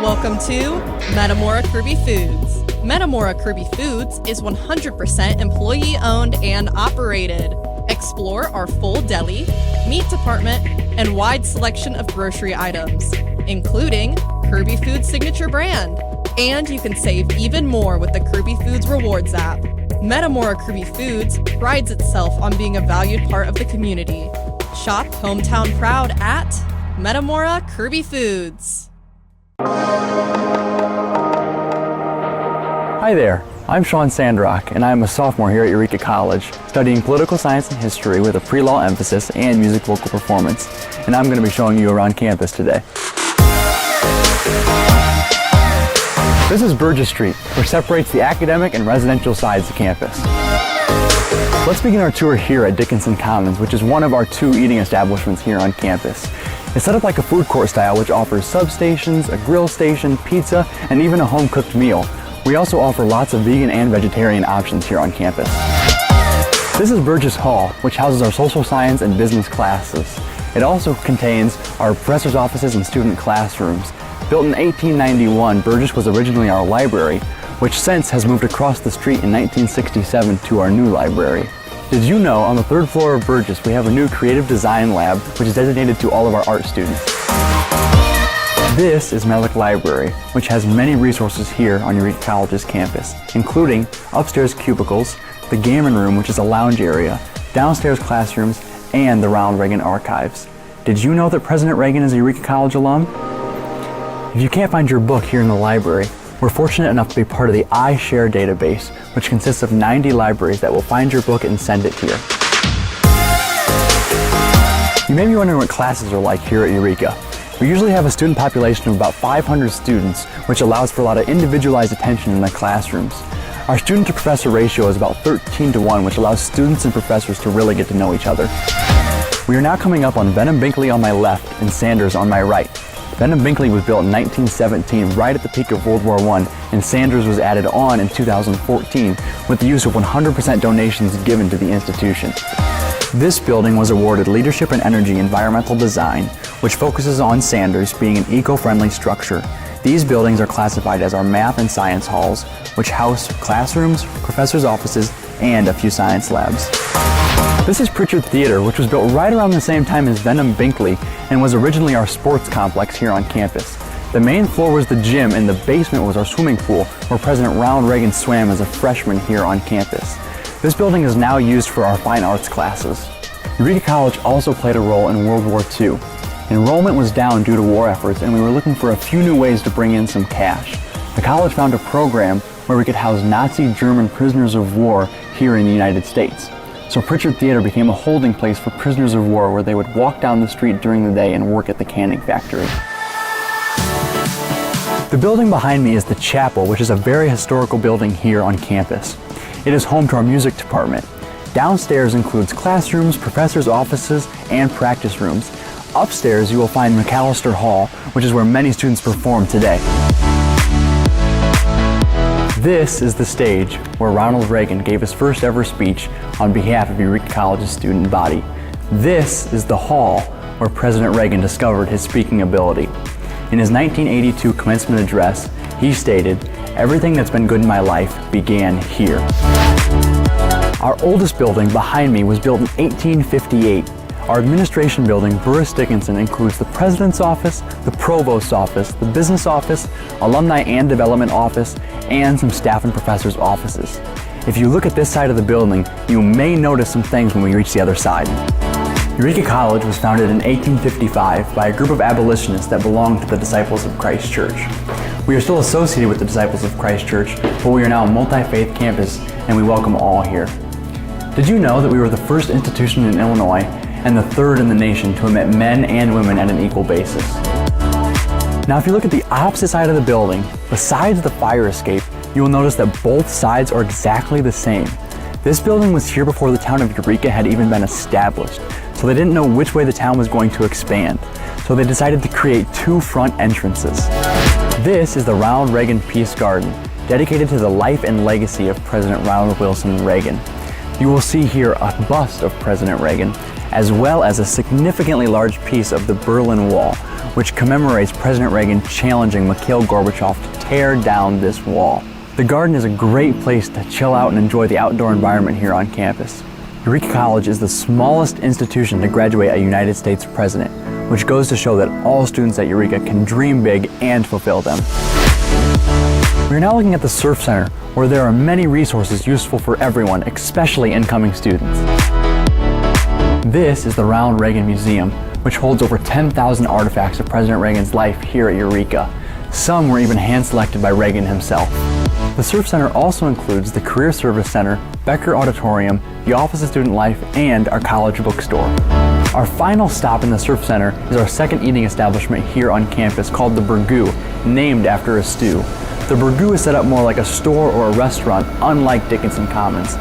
Welcome to Metamora Kirby Foods. Metamora Kirby Foods is 100% employee-owned and operated. Explore our full deli, meat department, and wide selection of grocery items, including Kirby Foods signature brand. And you can save even more with the Kirby Foods Rewards app. Metamora Kirby Foods prides itself on being a valued part of the community. Shop hometown proud at Metamora Kirby Foods. Hi there, I'm Sean Sandrock, and I'm a sophomore here at Eureka College, studying political science and history with a pre-law emphasis and music vocal performance. And I'm going to be showing you around campus today. This is Burgess Street, which separates the academic and residential sides of campus. Let's begin our tour here at Dickinson Commons, which is one of our 2 eating establishments here on campus. It's set up like a food court style, which offers substations, a grill station, pizza, and even a home-cooked meal. We also offer lots of vegan and vegetarian options here on campus. This is Burgess Hall, which houses our social science and business classes. It also contains our professors' offices and student classrooms. Built in 1891, Burgess was originally our library, which since has moved across the street in 1967 to our new library. Did you know on the 3rd floor of Burgess we have a new creative design lab which is designated to all of our art students? This is Melick Library, which has many resources here on Eureka College's campus, including upstairs cubicles, the Gammon Room, which is a lounge area, downstairs classrooms, and the Ronald Reagan Archives. Did you know that President Reagan is a Eureka College alum? If you can't find your book here in the library, we're fortunate enough to be part of the iShare database, which consists of 90 libraries that will find your book and send it here. You may be wondering what classes are like here at Eureka. We usually have a student population of about 500 students, which allows for a lot of individualized attention in the classrooms. Our student to professor ratio is about 13:1, which allows students and professors to really get to know each other. We are now coming up on Benham Binkley on my left and Sanders on my right. Benham Binkley was built in 1917, right at the peak of World War I, and Sanders was added on in 2014 with the use of 100% donations given to the institution. This building was awarded Leadership in Energy Environmental Design, which focuses on Sanders being an eco-friendly structure. These buildings are classified as our math and science halls, which house classrooms, professors' offices, and a few science labs. This is Pritchard Theater, which was built right around the same time as Benham Binkley and was originally our sports complex here on campus. The main floor was the gym and the basement was our swimming pool, where President Ronald Reagan swam as a freshman here on campus. This building is now used for our fine arts classes. Eureka College also played a role in World War II. Enrollment was down due to war efforts, and we were looking for a few new ways to bring in some cash. The college found a program where we could house Nazi German prisoners of war here in the United States. So Pritchard Theater became a holding place for prisoners of war where they would walk down the street during the day and work at the canning factory. The building behind me is the chapel, which is a very historical building here on campus. It is home to our music department. Downstairs includes classrooms, professors' offices, and practice rooms. Upstairs you will find McAllister Hall, which is where many students perform today. This is the stage where Ronald Reagan gave his first ever speech on behalf of Eureka College's student body. This is the hall where President Reagan discovered his speaking ability. In his 1982 commencement address, he stated, "Everything that's been good in my life began here." Our oldest building behind me was built in 1858. Our administration building, Burris Dickinson, includes the President's Office, the Provost's Office, the Business Office, Alumni and Development Office, and some staff and professors' offices. If you look at this side of the building, you may notice some things when we reach the other side. Eureka College was founded in 1855 by a group of abolitionists that belonged to the Disciples of Christ Church. We are still associated with the Disciples of Christ Church, but we are now a multi-faith campus and we welcome all here. Did you know that we were the first institution in Illinois and the third in the nation to admit men and women at an equal basis? Now if you look at the opposite side of the building, besides the fire escape, you will notice that both sides are exactly the same. This building was here before the town of Eureka had even been established, so they didn't know which way the town was going to expand. So they decided to create two front entrances. This is the Ronald Reagan Peace Garden, dedicated to the life and legacy of President Ronald Wilson Reagan. You will see here a bust of President Reagan, as well as a significantly large piece of the Berlin Wall, which commemorates President Reagan challenging Mikhail Gorbachev to tear down this wall. The garden is a great place to chill out and enjoy the outdoor environment here on campus. Eureka College is the smallest institution to graduate a United States president, which goes to show that all students at Eureka can dream big and fulfill them. We are now looking at the Surf Center, where there are many resources useful for everyone, especially incoming students. This is the Ronald Reagan Museum, which holds over 10,000 artifacts of President Reagan's life here at Eureka. Some were even hand-selected by Reagan himself. The Surf Center also includes the Career Service Center, Becker Auditorium, the Office of Student Life, and our college bookstore. Our final stop in the Surf Center is our second eating establishment here on campus called the Burgoo, named after a stew. The Burgoo is set up more like a store or a restaurant, unlike Dickinson Commons.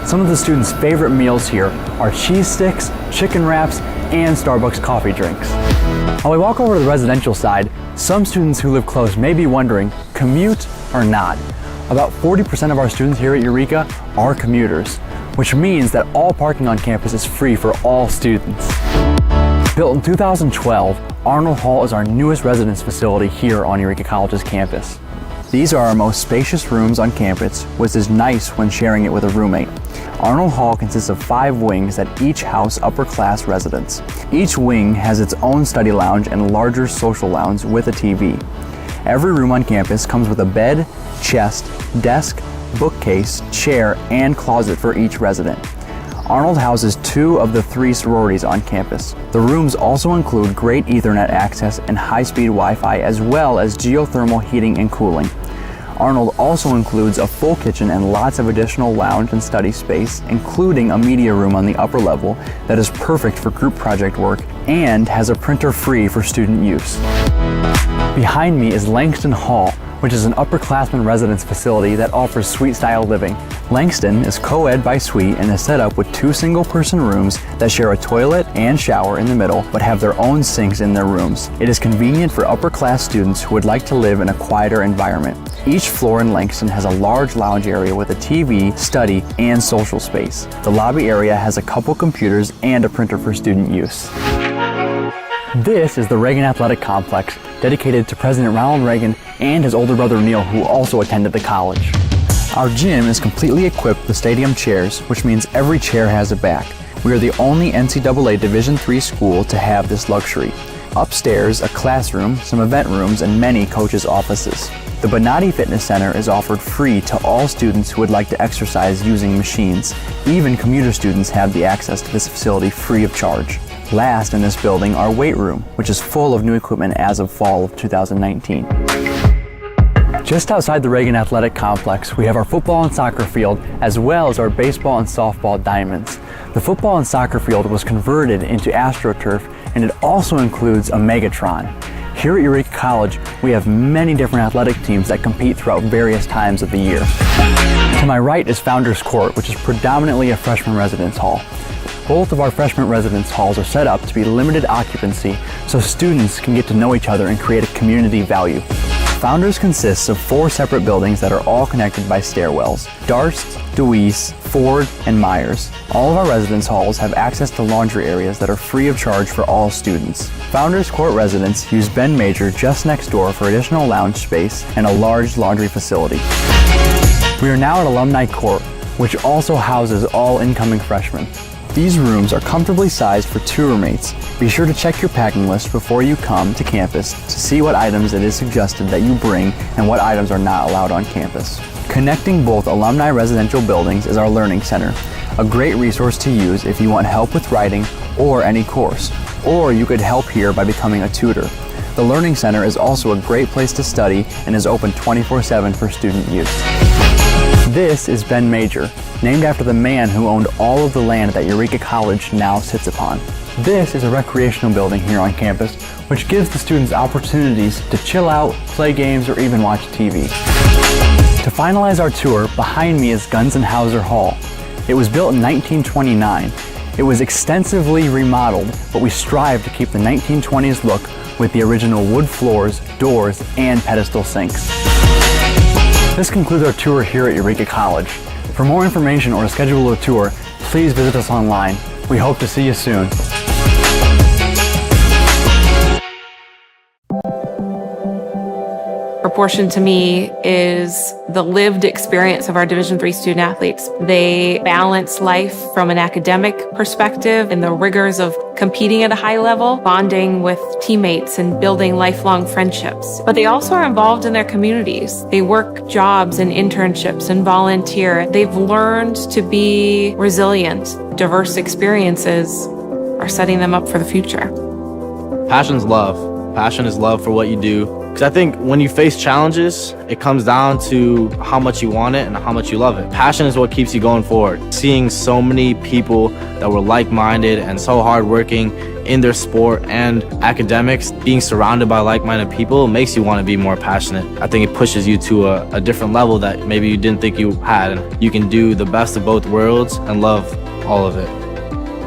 Some of the students' favorite meals here are cheese sticks, chicken wraps, and Starbucks coffee drinks. While we walk over to the residential side, some students who live close may be wondering, commute or not? About 40% of our students here at Eureka are commuters, which means that all parking on campus is free for all students. Built in 2012, Arnold Hall is our newest residence facility here on Eureka College's campus. These are our most spacious rooms on campus, which is nice when sharing it with a roommate. Arnold Hall consists of 5 wings that each house upper-class residents. Each wing has its own study lounge and larger social lounge with a TV. Every room on campus comes with a bed, chest, desk, bookcase, chair, and closet for each resident. Arnold houses 2 of the 3 sororities on campus. The rooms also include great Ethernet access and high-speed Wi-Fi, as well as geothermal heating and cooling. Arnold also includes a full kitchen and lots of additional lounge and study space, including a media room on the upper level that is perfect for group project work and has a printer free for student use. Behind me is Langston Hall, which is an upperclassmen residence facility that offers suite-style living. Langston is co-ed by suite and is set up with 2 single-person rooms that share a toilet and shower in the middle, but have their own sinks in their rooms. It is convenient for upper-class students who would like to live in a quieter environment. Each floor in Langston has a large lounge area with a TV, study, and social space. The lobby area has a couple computers and a printer for student use. This is the Reagan Athletic Complex, dedicated to President Ronald Reagan and his older brother Neil, who also attended the college. Our gym is completely equipped with stadium chairs, which means every chair has a back. We are the only NCAA Division III school to have this luxury. Upstairs, a classroom, some event rooms, and many coaches' offices. The Bonatti Fitness Center is offered free to all students who would like to exercise using machines. Even commuter students have the access to this facility free of charge. Last in this building, our weight room, which is full of new equipment as of fall of 2019. Just outside the Reagan Athletic Complex, we have our football and soccer field, as well as our baseball and softball diamonds. The football and soccer field was converted into AstroTurf, and it also includes a Megatron. Here at Eureka College, we have many different athletic teams that compete throughout various times of the year. To my right is Founders Court, which is predominantly a freshman residence hall. Both of our freshman residence halls are set up to be limited occupancy, so students can get to know each other and create a community value. Founders consists of 4 separate buildings that are all connected by stairwells: Darst, Deweese, Ford, and Myers. All of our residence halls have access to laundry areas that are free of charge for all students. Founders Court residents use Ben Major just next door for additional lounge space and a large laundry facility. We are now at Alumni Court, which also houses all incoming freshmen. These rooms are comfortably sized for 2 roommates. Be sure to check your packing list before you come to campus to see what items it is suggested that you bring and what items are not allowed on campus. Connecting both alumni residential buildings is our Learning Center, a great resource to use if you want help with writing or any course, or you could help here by becoming a tutor. The Learning Center is also a great place to study and is open 24/7 for student use. This is Ben Major, named after the man who owned all of the land that Eureka College now sits upon. This is a recreational building here on campus, which gives the students opportunities to chill out, play games, or even watch TV. To finalize our tour, behind me is Gunzenhauser Hall. It was built in 1929. It was extensively remodeled, but we strive to keep the 1920s look with the original wood floors, doors, and pedestal sinks. This concludes our tour here at Eureka College. For more information or to schedule a tour, please visit us online. We hope to see you soon. proportion to me is the lived experience of our Division III student athletes. They balance life from an academic perspective and the rigors of competing at a high level, bonding with teammates and building lifelong friendships. But they also are involved in their communities. They work jobs and internships and volunteer. They've learned to be resilient. Diverse experiences are setting them up for the future. Passion's love. Passion is love for what you do. Because I think when you face challenges, it comes down to how much you want it and how much you love it. Passion is what keeps you going forward. Seeing so many people that were like-minded and so hardworking in their sport and academics, being surrounded by like-minded people makes you want to be more passionate. I think it pushes you to a different level that maybe you didn't think you had. And you can do the best of both worlds and love all of it.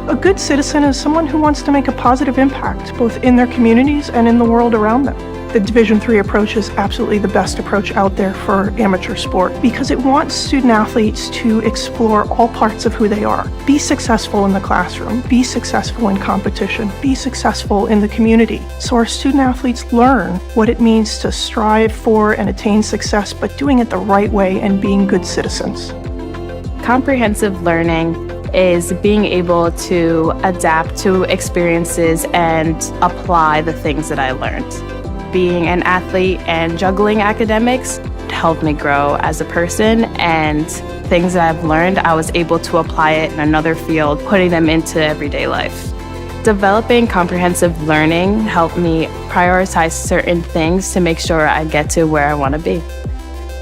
A good citizen is someone who wants to make a positive impact, both in their communities and in the world around them. The Division III approach is absolutely the best approach out there for amateur sport because it wants student athletes to explore all parts of who they are. Be successful in the classroom, be successful in competition, be successful in the community. So our student athletes learn what it means to strive for and attain success, but doing it the right way and being good citizens. Comprehensive learning is being able to adapt to experiences and apply the things that I learned. Being an athlete and juggling academics helped me grow as a person, and things that I've learned, I was able to apply it in another field, putting them into everyday life. Developing comprehensive learning helped me prioritize certain things to make sure I get to where I want to be.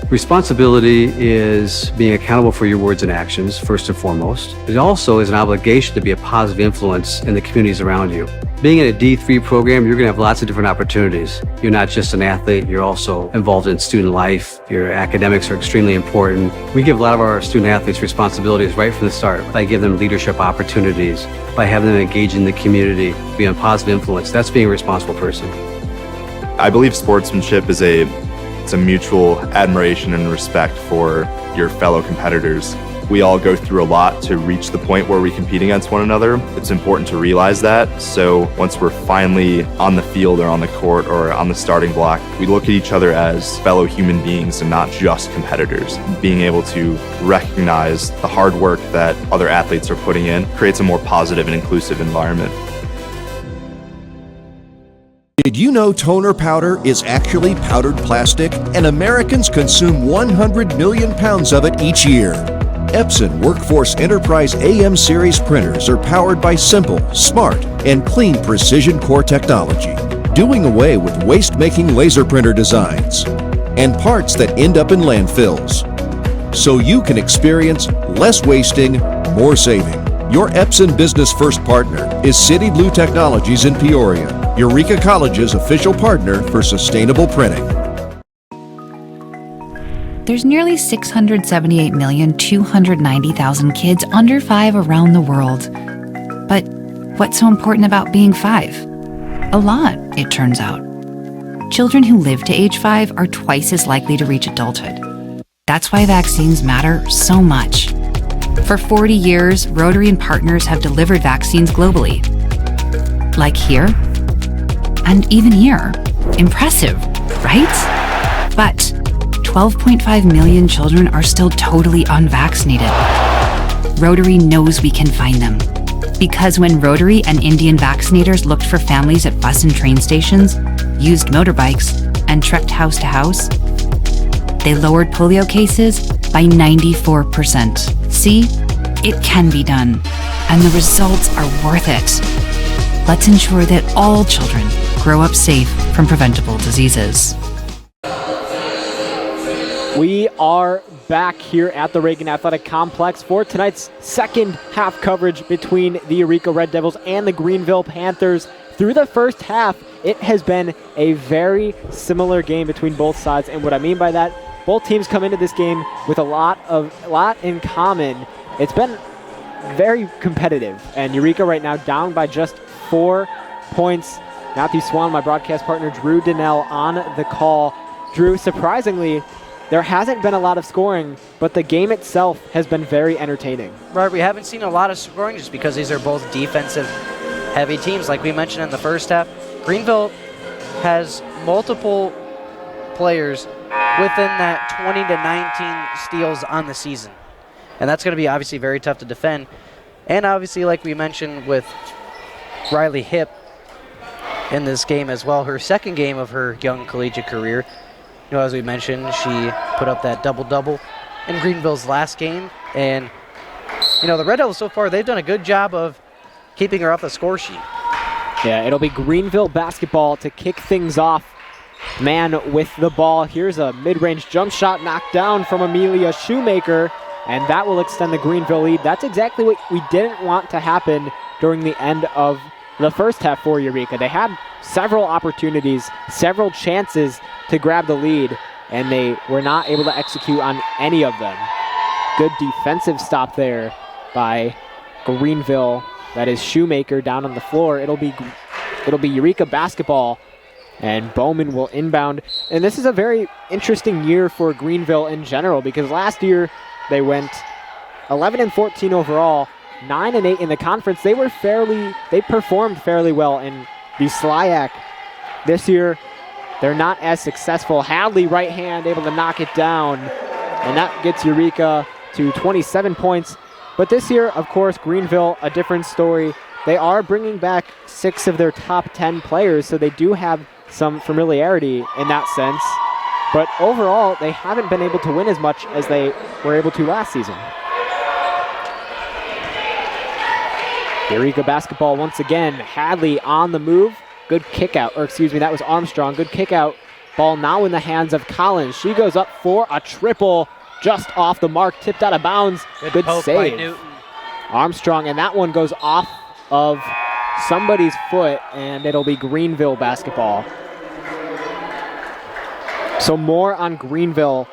Responsibility is being accountable for your words and actions, first and foremost. It also is an obligation to be a positive influence in the communities around you. Being in a D3 program, you're going to have lots of different opportunities. You're not just an athlete, you're also involved in student life. Your academics are extremely important. We give a lot of our student athletes responsibilities right from the start by giving them leadership opportunities, by having them engage in the community, be a positive influence. That's being a responsible person. I believe sportsmanship is a mutual admiration and respect for your fellow competitors. We all go through a lot to reach the point where we compete against one another. It's important to realize that. So once we're finally on the field or on the court or on the starting block, we look at each other as fellow human beings and not just competitors. Being able to recognize the hard work that other athletes are putting in creates a more positive and inclusive environment. Did you know toner powder is actually powdered plastic, and Americans consume 100 million pounds of it each year? Epson Workforce Enterprise AM series printers are powered by simple, smart, and clean precision core technology, doing away with waste-making laser printer designs and parts that end up in landfills. So you can experience less wasting, more saving. Your Epson Business First partner is City Blue Technologies in Peoria, Eureka College's official partner for sustainable printing. There's nearly 678,290,000 kids under 5 around the world. But what's so important about being 5? A lot, it turns out. Children who live to age 5 are twice as likely to reach adulthood. That's why vaccines matter so much. For 40 years, Rotary and partners have delivered vaccines globally. Like here, and even here. Impressive, right? But 12.5 million children are still totally unvaccinated. Rotary knows we can find them. Because when Rotary and Indian vaccinators looked for families at bus and train stations, used motorbikes, and trekked house to house, they lowered polio cases by 94%. See, it can be done, and the results are worth it. Let's ensure that all children grow up safe from preventable diseases. We are back here at the Reagan Athletic Complex for tonight's second half coverage between the Eureka Red Devils and the Greenville Panthers. Through the first half, it has been a very similar game between both sides, and what I mean by that, both teams come into this game with a lot in common. It's been very competitive, and Eureka right now down by just 4 points. Matthew Swan, my broadcast partner, Drew Donnell on the call. Drew, surprisingly, there hasn't been a lot of scoring, but the game itself has been very entertaining. Right, we haven't seen a lot of scoring just because these are both defensive-heavy teams. Like we mentioned in the first half, Greenville has multiple players within that 20 to 19 steals on the season. And that's going to be obviously very tough to defend. And obviously, like we mentioned with Riley Hipp in this game as well, her second game of her young collegiate career. You know, as we mentioned, she put up that double-double in Greenville's last game. And, you know, the Red Devils so far, they've done a good job of keeping her off the score sheet. Yeah, it'll be Greenville basketball to kick things off. Man with the ball. Here's a mid-range jump shot knocked down from Amelia Shoemaker, and that will extend the Greenville lead. That's exactly what we didn't want to happen during the end of the first half for Eureka. They had several opportunities, several chances to grab the lead, and they were not able to execute on any of them. Good defensive stop there by Greenville. That is Shoemaker down on the floor. It'll be Eureka basketball, and Bowman will inbound. And this is a very interesting year for Greenville in general, because last year they went 11-14 overall, 9-8 in the conference. They performed fairly well in the SLIAC. This year, they're not as successful. Hadley, right hand, able to knock it down, and that gets Eureka to 27 points. But this year, of course, Greenville, a different story. They are bringing back 6 of their top 10 players, so they do have some familiarity in that sense. But overall, they haven't been able to win as much as they were able to last season. Eureka basketball once again. Hadley on the move. Good kick out, or excuse me, that was Armstrong. Good kick out. Ball now in the hands of Collins. She goes up for a triple, just off the mark, tipped out of bounds. Good poke save. by Newton. Armstrong, and that one goes off of somebody's foot, and it'll be Greenville basketball. So more on Greenville.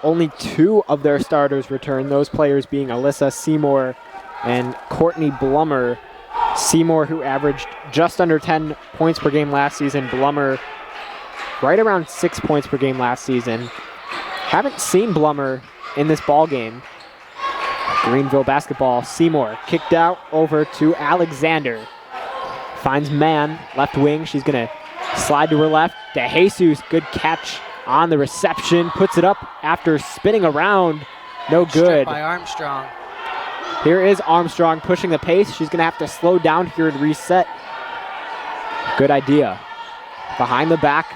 Only 2 of their starters return, those players being Alyssa Seymour and Courtney Blummer. Seymour, who averaged just under 10 points per game last season. Blummer, right around 6 points per game last season. Haven't seen Blummer in this ball game. Greenville basketball. Seymour kicked out over to Alexander. Finds Mann, left wing. She's going to slide to her left. DeJesus, good catch on the reception. Puts it up after spinning around. No good. Stripped by Armstrong. Here is Armstrong pushing the pace. She's going to have to slow down here and reset. Good idea. Behind the back,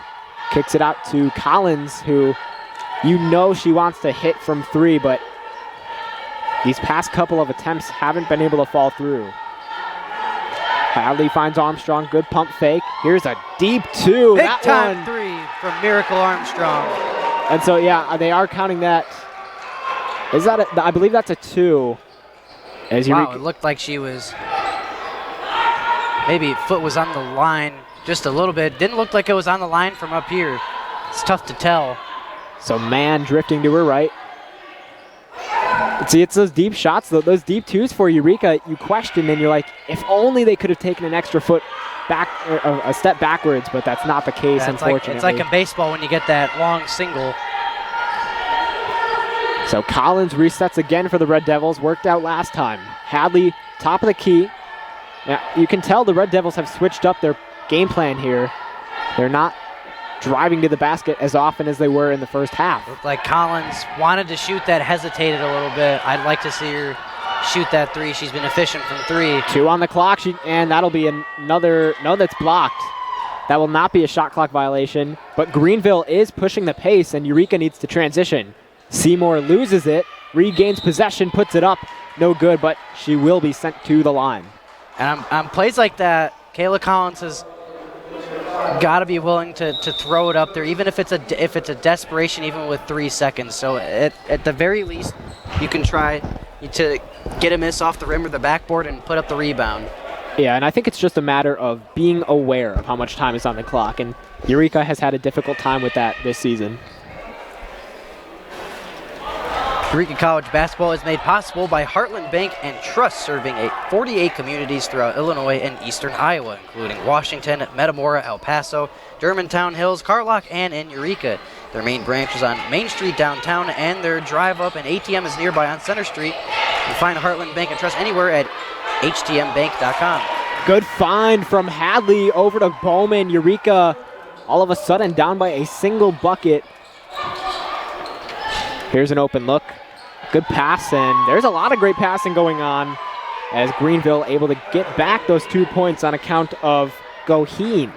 kicks it out to Collins, who you know she wants to hit from 3, but these past couple of attempts haven't been able to fall through. Hadley finds Armstrong, good pump fake. Here's a deep 2. Big time 3 from Miracle Armstrong. And so, yeah, they are counting that. Is that I believe that's a 2. As wow, it looked like she was, maybe foot was on the line just a little bit. Didn't look like it was on the line from up here. It's tough to tell. So Mann drifting to her right. See, it's those deep shots, those deep 2s for Eureka, you question and you're like, if only they could have taken an extra foot back, or a step backwards, but that's not the case, yeah, unfortunately. It's like in baseball when you get that long single. So Collins resets again for the Red Devils. Worked out last time. Hadley, top of the key. Now, you can tell the Red Devils have switched up their game plan here. They're not driving to the basket as often as they were in the first half. Looked like Collins wanted to shoot that, hesitated a little bit. I'd like to see her shoot that 3. She's been efficient from 3. 2 on the clock, and that'll be another, no, that's blocked. That will not be a shot clock violation, but Greenville is pushing the pace, and Eureka needs to transition. Seymour loses it, regains possession, puts it up. No good, but she will be sent to the line. And on plays like that, Kayla Collins has got to be willing to throw it up there, even if it's a desperation, even with 3 seconds. So at the very least, you can try to get a miss off the rim or the backboard and put up the rebound. Yeah, and I think it's just a matter of being aware of how much time is on the clock, and Eureka has had a difficult time with that this season. Eureka College basketball is made possible by Heartland Bank and Trust, serving 48 communities throughout Illinois and eastern Iowa, including Washington, Metamora, El Paso, Germantown Hills, Carlock, and in Eureka. Their main branch is on Main Street downtown, and their drive-up and ATM is nearby on Center Street. You can find Heartland Bank and Trust anywhere at htmbank.com. Good find from Hadley over to Bowman. Eureka all of a sudden down by a single bucket. Here's an open look. Good pass, and there's a lot of great passing going on as Greenville able to get back those 2 points on account of Goheen.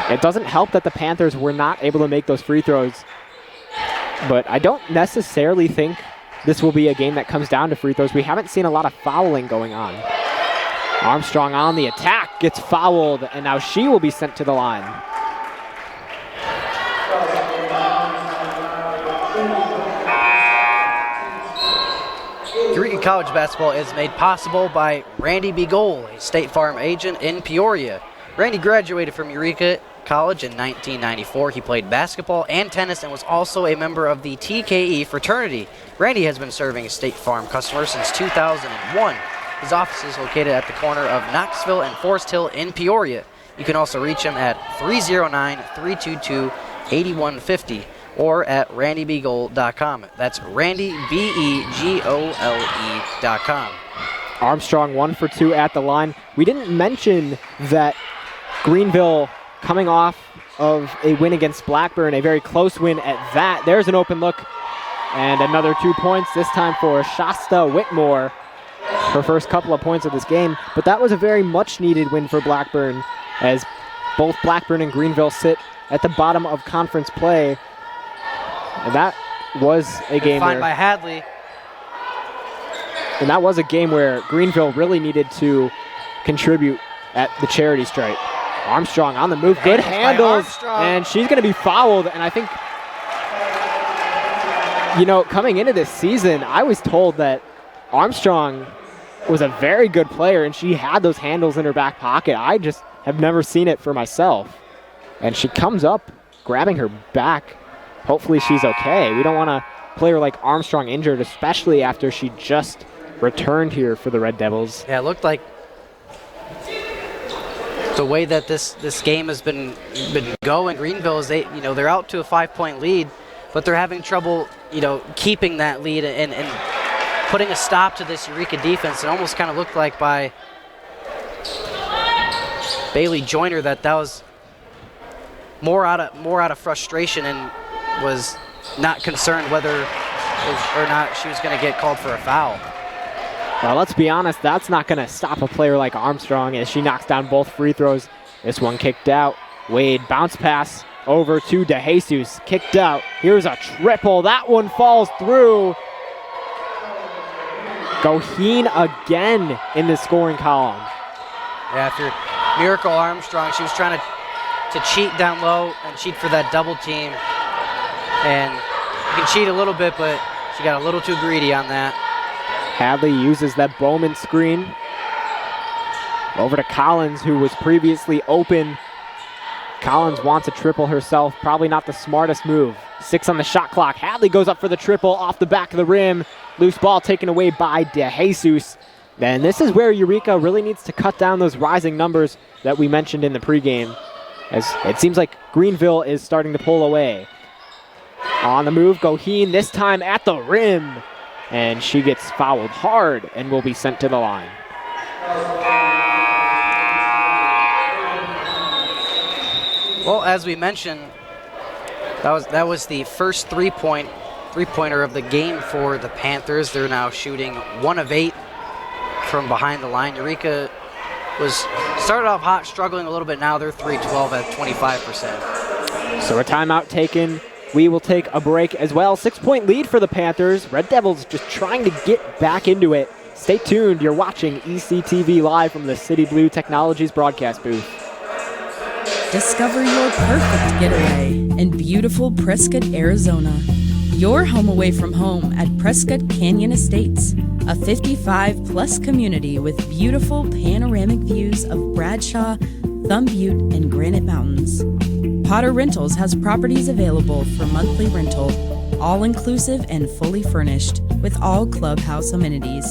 It doesn't help that the Panthers were not able to make those free throws, but I don't necessarily think this will be a game that comes down to free throws. We haven't seen a lot of fouling going on. Armstrong on the attack, gets fouled, and now she will be sent to the line. Eureka College basketball is made possible by Randy Begold, a State Farm agent in Peoria. Randy graduated from Eureka College in 1994. He played basketball and tennis and was also a member of the TKE fraternity. Randy has been serving State Farm customers since 2001. His office is located at the corner of Knoxville and Forest Hill in Peoria. You can also reach him at 309-322-8150 or at randybegold.com. That's randybegole.com. Armstrong 1 for 2 at the line. We didn't mention that Greenville coming off of a win against Blackburn, a very close win at that. There's an open look and another 2 points, this time for Shasta Whitmore, her first couple of points of this game. But that was a very much needed win for Blackburn, as both Blackburn and Greenville sit at the bottom of conference play. And that was a game where, by Hadley. And that was a game where Greenville really needed to contribute at the charity stripe. Armstrong on the move, good handles, and she's going to be fouled. And I think, you know, coming into this season, I was told that Armstrong was a very good player and she had those handles in her back pocket. I just have never seen it for myself. And she comes up, grabbing her back. Hopefully she's okay. We don't want a player like Armstrong injured, especially after she just returned here for the Red Devils. Yeah, it looked like the way that this game has been going, Greenville is they're out to a 5-point lead, but they're having trouble keeping that lead and putting a stop to this Eureka defense. It almost kind of looked like by Bailey Joyner that was more out of frustration and was not concerned whether or not she was going to get called for a foul. Well, let's be honest, that's not going to stop a player like Armstrong as she knocks down both free throws. This one kicked out. Wade, bounce pass over to DeJesus. Kicked out. Here's a triple. That one falls through. Goheen again in the scoring column. Yeah, after Miracle Armstrong, she was trying to cheat down low and cheat for that double team. And you can cheat a little bit, but she got a little too greedy on that. Hadley uses that Bowman screen. Over to Collins, who was previously open. Collins wants a triple herself. Probably not the smartest move. 6 on the shot clock. Hadley goes up for the triple off the back of the rim. Loose ball taken away by DeJesus. Then this is where Eureka really needs to cut down those rising numbers that we mentioned in the pregame, as it seems like Greenville is starting to pull away. On the move, Goheen, this time at the rim. And she gets fouled hard and will be sent to the line. Well, as we mentioned, that was the first three-pointer of the game for the Panthers. They're now shooting 1 of 8 from behind the line. Eureka started off hot, struggling a little bit. Now they're 3-12 at 25%. So a timeout taken. We will take a break as well. 6-point lead for the Panthers. Red Devils just trying to get back into it. Stay tuned. You're watching ECTV live from the City Blue Technologies broadcast booth. Discover your perfect getaway in beautiful Prescott, Arizona. Your home away from home at Prescott Canyon Estates, a 55-plus community with beautiful panoramic views of Bradshaw, Thumb Butte, and Granite Mountains. Potter Rentals has properties available for monthly rental, all-inclusive and fully furnished, with all clubhouse amenities.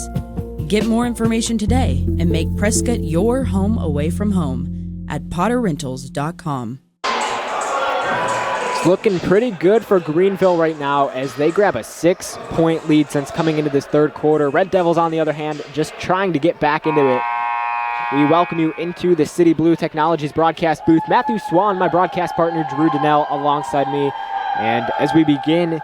Get more information today and make Prescott your home away from home at potterrentals.com. It's looking pretty good for Greenville right now as they grab a 6-point lead since coming into this third quarter. Red Devils, on the other hand, just trying to get back into it. we welcome you into the City Blue Technologies broadcast booth. Matthew Swan, my broadcast partner, Drew Donnell alongside me. And as we begin,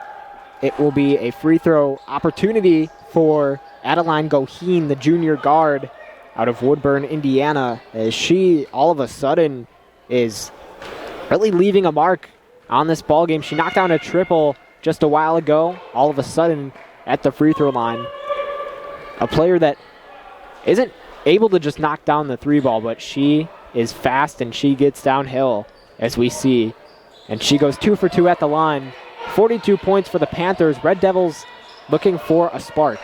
it will be a free throw opportunity for Adeline Goheen, the junior guard out of Woodburn, Indiana, as she all of a sudden is really leaving a mark on this ball game. She knocked down a triple just a while ago, all of a sudden at the free throw line. A player that isn't able to just knock down the three ball, but she is fast and she gets downhill, as we see. And she goes 2 for 2 at the line. 42 points for the Panthers. Red Devils looking for a spark.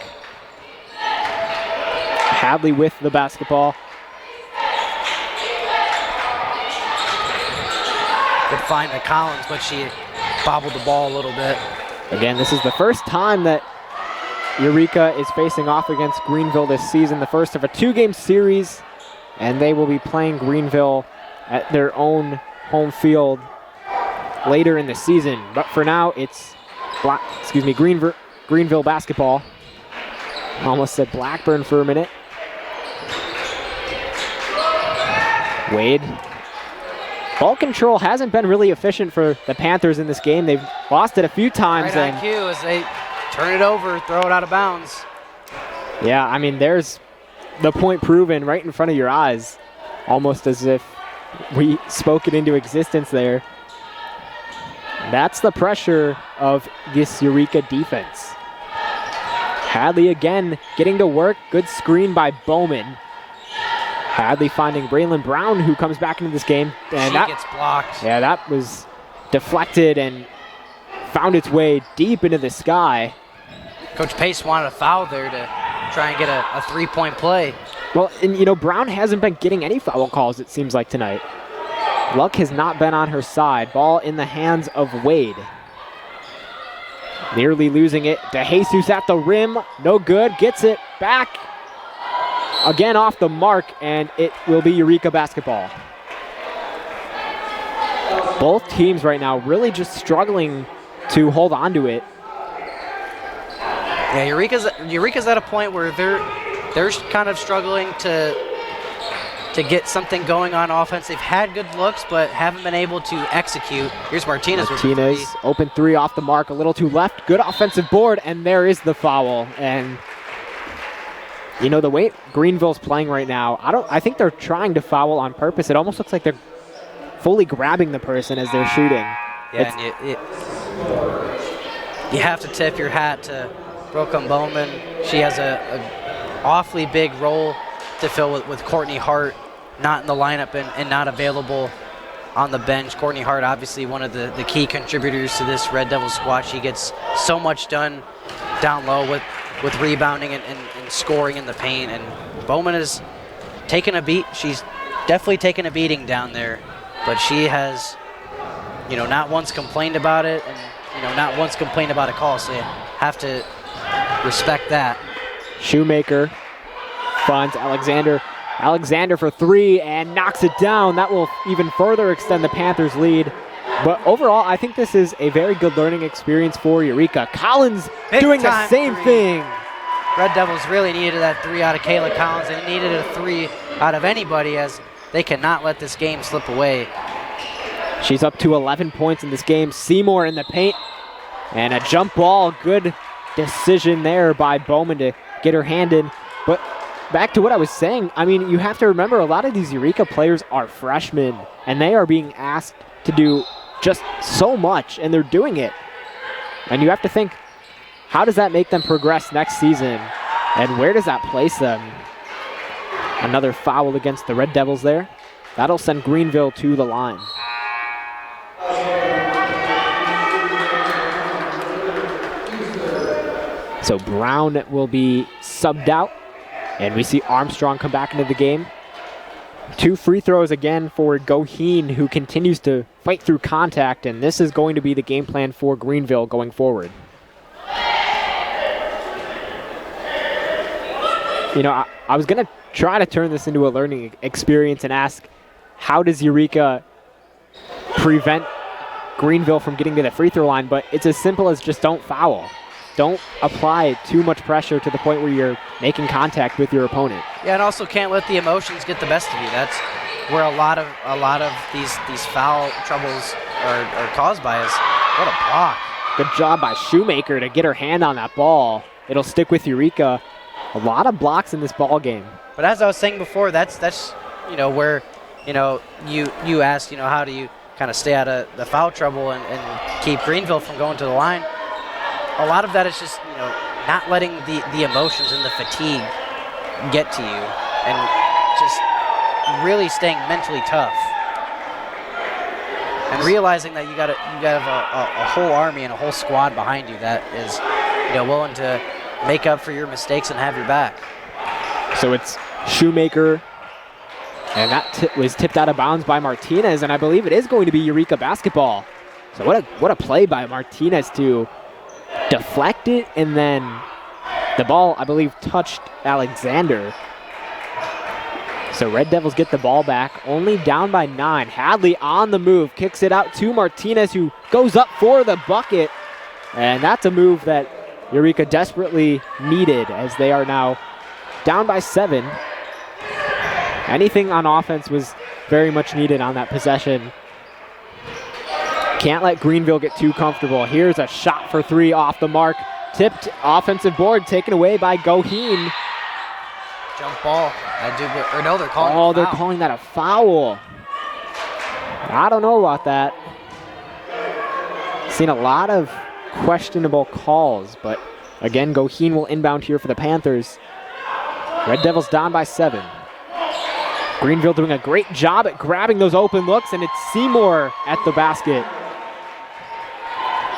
Hadley with the basketball. Good find by Collins, but she bobbled the ball a little bit. Again, this is the first time that Eureka is facing off against Greenville this season, the first of a 2-game series, and they will be playing Greenville at their own home field later in the season. But for now, it's Greenville basketball. Almost said Blackburn for a minute. Wade. Ball control hasn't been really efficient for the Panthers in this game. They've lost it a few times. Right on cue as they turn it over, throw it out of bounds. Yeah, I mean, there's the point proven right in front of your eyes, almost as if we spoke it into existence there. That's the pressure of this Eureka defense. Hadley again getting to work. Good screen by Bowman. Hadley finding Braylon Brown, who comes back into this game. And She gets blocked. Yeah, that was deflected and found its way deep into the sky. Coach Pace wanted a foul there to try and get a three-point play. Well, and you know, Brown hasn't been getting any foul calls, it seems like, tonight. Luck has not been on her side. Ball in the hands of Wade. Nearly losing it. DeJesus at the rim. No good. Gets it back. Again off the mark, and it will be Eureka basketball. Both teams right now really just struggling to hold on to it. Yeah, Eureka's at a point where they're kind of struggling to get something going on offense. They've had good looks, but haven't been able to execute. Here's Martinez with the three. Open three off the mark, a little too left. Good offensive board, and there is the foul. And you know, the way Greenville's playing right now, I think they're trying to foul on purpose. It almost looks like they're fully grabbing the person as they're shooting. Yeah, and you have to tip your hat to Brooklyn Bowman. She has a awfully big role to fill with Courtney Hart not in the lineup and not available on the bench. Courtney Hart, obviously one of the key contributors to this Red Devil squad. She gets so much done down low with rebounding and scoring in the paint. And Bowman has taken a beat. She's definitely taken a beating down there, but she has, you know, not once complained about it, and you know, not once complained about a call. So you have to respect that. Shoemaker finds Alexander for three and knocks it down. That will even further extend the Panthers' lead. But overall, I think this is a very good learning experience for Eureka. Collins doing the same thing. Red Devils really needed that three out of Kayla Collins, and needed a three out of anybody, as they cannot let this game slip away. She's up to 11 points in this game. Seymour in the paint. And a jump ball. Good decision there by Bowman to get her hand in. But back to what I was saying, I mean, you have to remember a lot of these Eureka players are freshmen, and they are being asked to do just so much, and they're doing it. And you have to think, how does that make them progress next season? And where does that place them? Another foul against the Red Devils there. That'll send Greenville to the line. So Brown will be subbed out, and we see Armstrong come back into the game. 2 free throws again for Goheen, who continues to fight through contact, and this is going to be the game plan for Greenville going forward. You know, I was going to try to turn this into a learning experience and ask, how does Eureka prevent Greenville from getting to the free throw line? But it's as simple as just don't foul. don't apply too much pressure to the point where you're making contact with your opponent. Yeah, and also can't let the emotions get the best of you. That's where a lot of these foul troubles are caused by. Is what a block. Good job by Shoemaker to get her hand on that ball. It'll stick with Eureka. A lot of blocks in this ball game. But as I was saying before, that's where you asked how do you kind of stay out of the foul trouble and keep Greenville from going to the line. A lot of that is just not letting the emotions and the fatigue get to you, and just really staying mentally tough. And realizing that you got to have a whole army and a whole squad behind you that is willing to make up for your mistakes and have your back. So it's Shoemaker, and that was tipped out of bounds by Martinez, and I believe it is going to be Eureka basketball. So what a play by Martinez to deflect it, and then the ball, I believe, touched Alexander. So Red Devils get the ball back, only down by 9. Hadley on the move, kicks it out to Martinez, who goes up for the bucket. And that's a move that Eureka desperately needed, as they are now down by 7. Anything on offense was very much needed on that possession. Can't let Greenville get too comfortable. Here's a shot for 3 off the mark. Tipped offensive board taken away by Goheen. Jump ball. They're calling Oh, they're calling that a foul. I don't know about that. Seen a lot of questionable calls, but again, Goheen will inbound here for the Panthers. Red Devils down by 7. Greenville doing a great job at grabbing those open looks, and it's Seymour at the basket.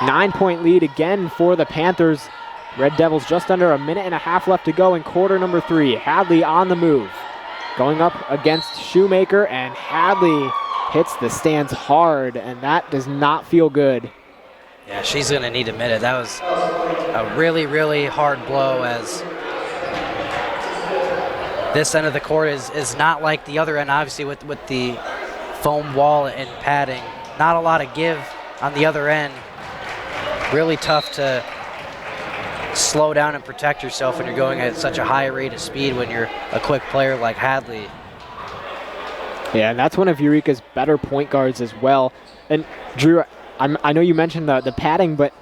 9-point lead again for the Panthers. Red Devils just under a minute and a half left to go in quarter number 3. Hadley on the move. Going up against Shoemaker, and Hadley hits the stands hard, and that does not feel good. Yeah, she's going to need a minute. That was a really, really hard blow, as this end of the court is not like the other end, obviously, with the foam wall and padding. Not a lot of give on the other end. Really tough to slow down and protect yourself when you're going at such a high rate of speed when you're a quick player like Hadley. Yeah, and that's one of Eureka's better point guards as well. And Drew, I know you mentioned the padding, but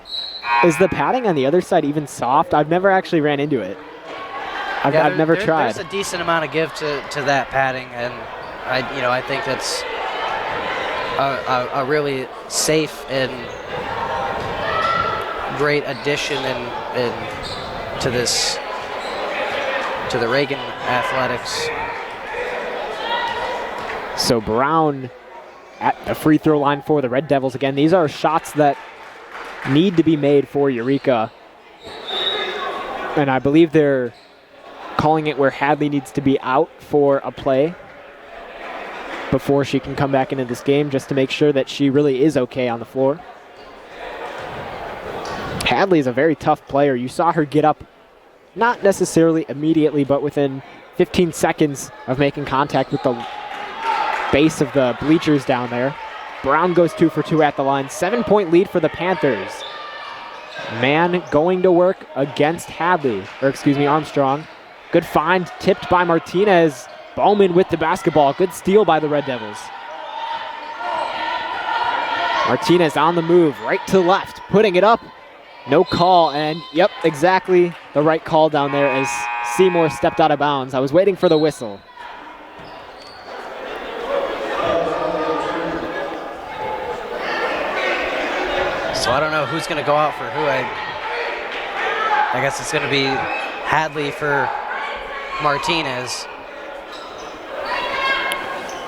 is the padding on the other side even soft? I've never actually ran into it. I've never tried. There's a decent amount of give to that padding, and I think that's a really safe and great addition to the Reagan athletics. So Brown at the free throw line for the Red Devils again. These are shots that need to be made for Eureka. And I believe they're calling it where Hadley needs to be out for a play before she can come back into this game, just to make sure that she really is okay on the floor. Hadley is a very tough player. You saw her get up, not necessarily immediately, but within 15 seconds of making contact with the base of the bleachers down there. Brown goes 2 for 2 at the line. 7-point lead for the Panthers. Man going to work against Armstrong. Good find, tipped by Martinez. Bowman with the basketball. Good steal by the Red Devils. Martinez on the move, right to left, putting it up. No call, and yep, exactly the right call down there as Seymour stepped out of bounds. I was waiting for the whistle. So I don't know who's going to go out for who. I guess it's going to be Hadley for Martinez.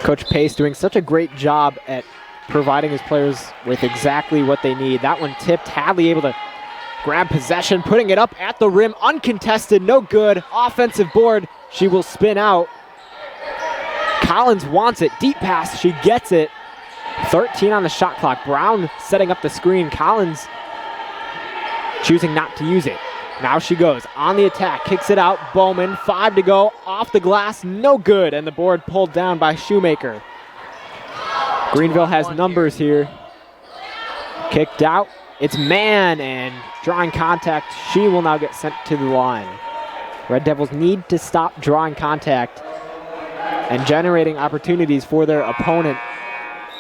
Coach Pace doing such a great job at providing his players with exactly what they need. That one tipped. Hadley able to grab possession, putting it up at the rim, uncontested, no good. Offensive board, she will spin out. Collins wants it, deep pass, she gets it. 13 on the shot clock. Brown setting up the screen. Collins choosing not to use it. Now she goes on the attack, kicks it out. Bowman, 5 to go, off the glass, no good, and the board pulled down by Shoemaker. Greenville has numbers here. Kicked out It's Mann, and drawing contact. She will now get sent to the line. Red Devils need to stop drawing contact and generating opportunities for their opponent.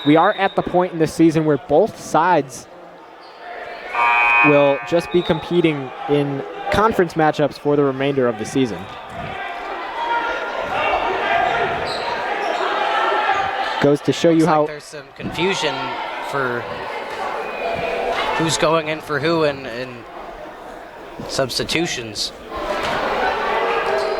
We are at the point in this season where both sides will just be competing in conference matchups for the remainder of the season. Goes to show you how there's some confusion for who's going in for who and substitutions.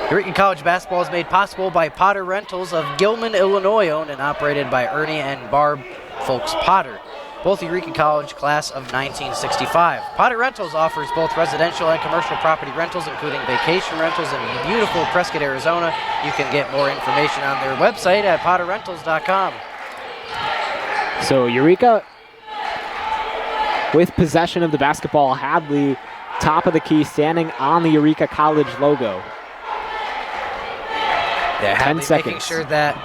Eureka College basketball is made possible by Potter Rentals of Gilman, Illinois, owned and operated by Ernie and Barb Folks Potter, both Eureka College class of 1965. Potter Rentals offers both residential and commercial property rentals, including vacation rentals in beautiful Prescott, Arizona. You can get more information on their website at potterrentals.com. So Eureka with possession of the basketball. Hadley, top of the key, standing on the Eureka College logo. Yeah, 10 Hadley seconds. making sure that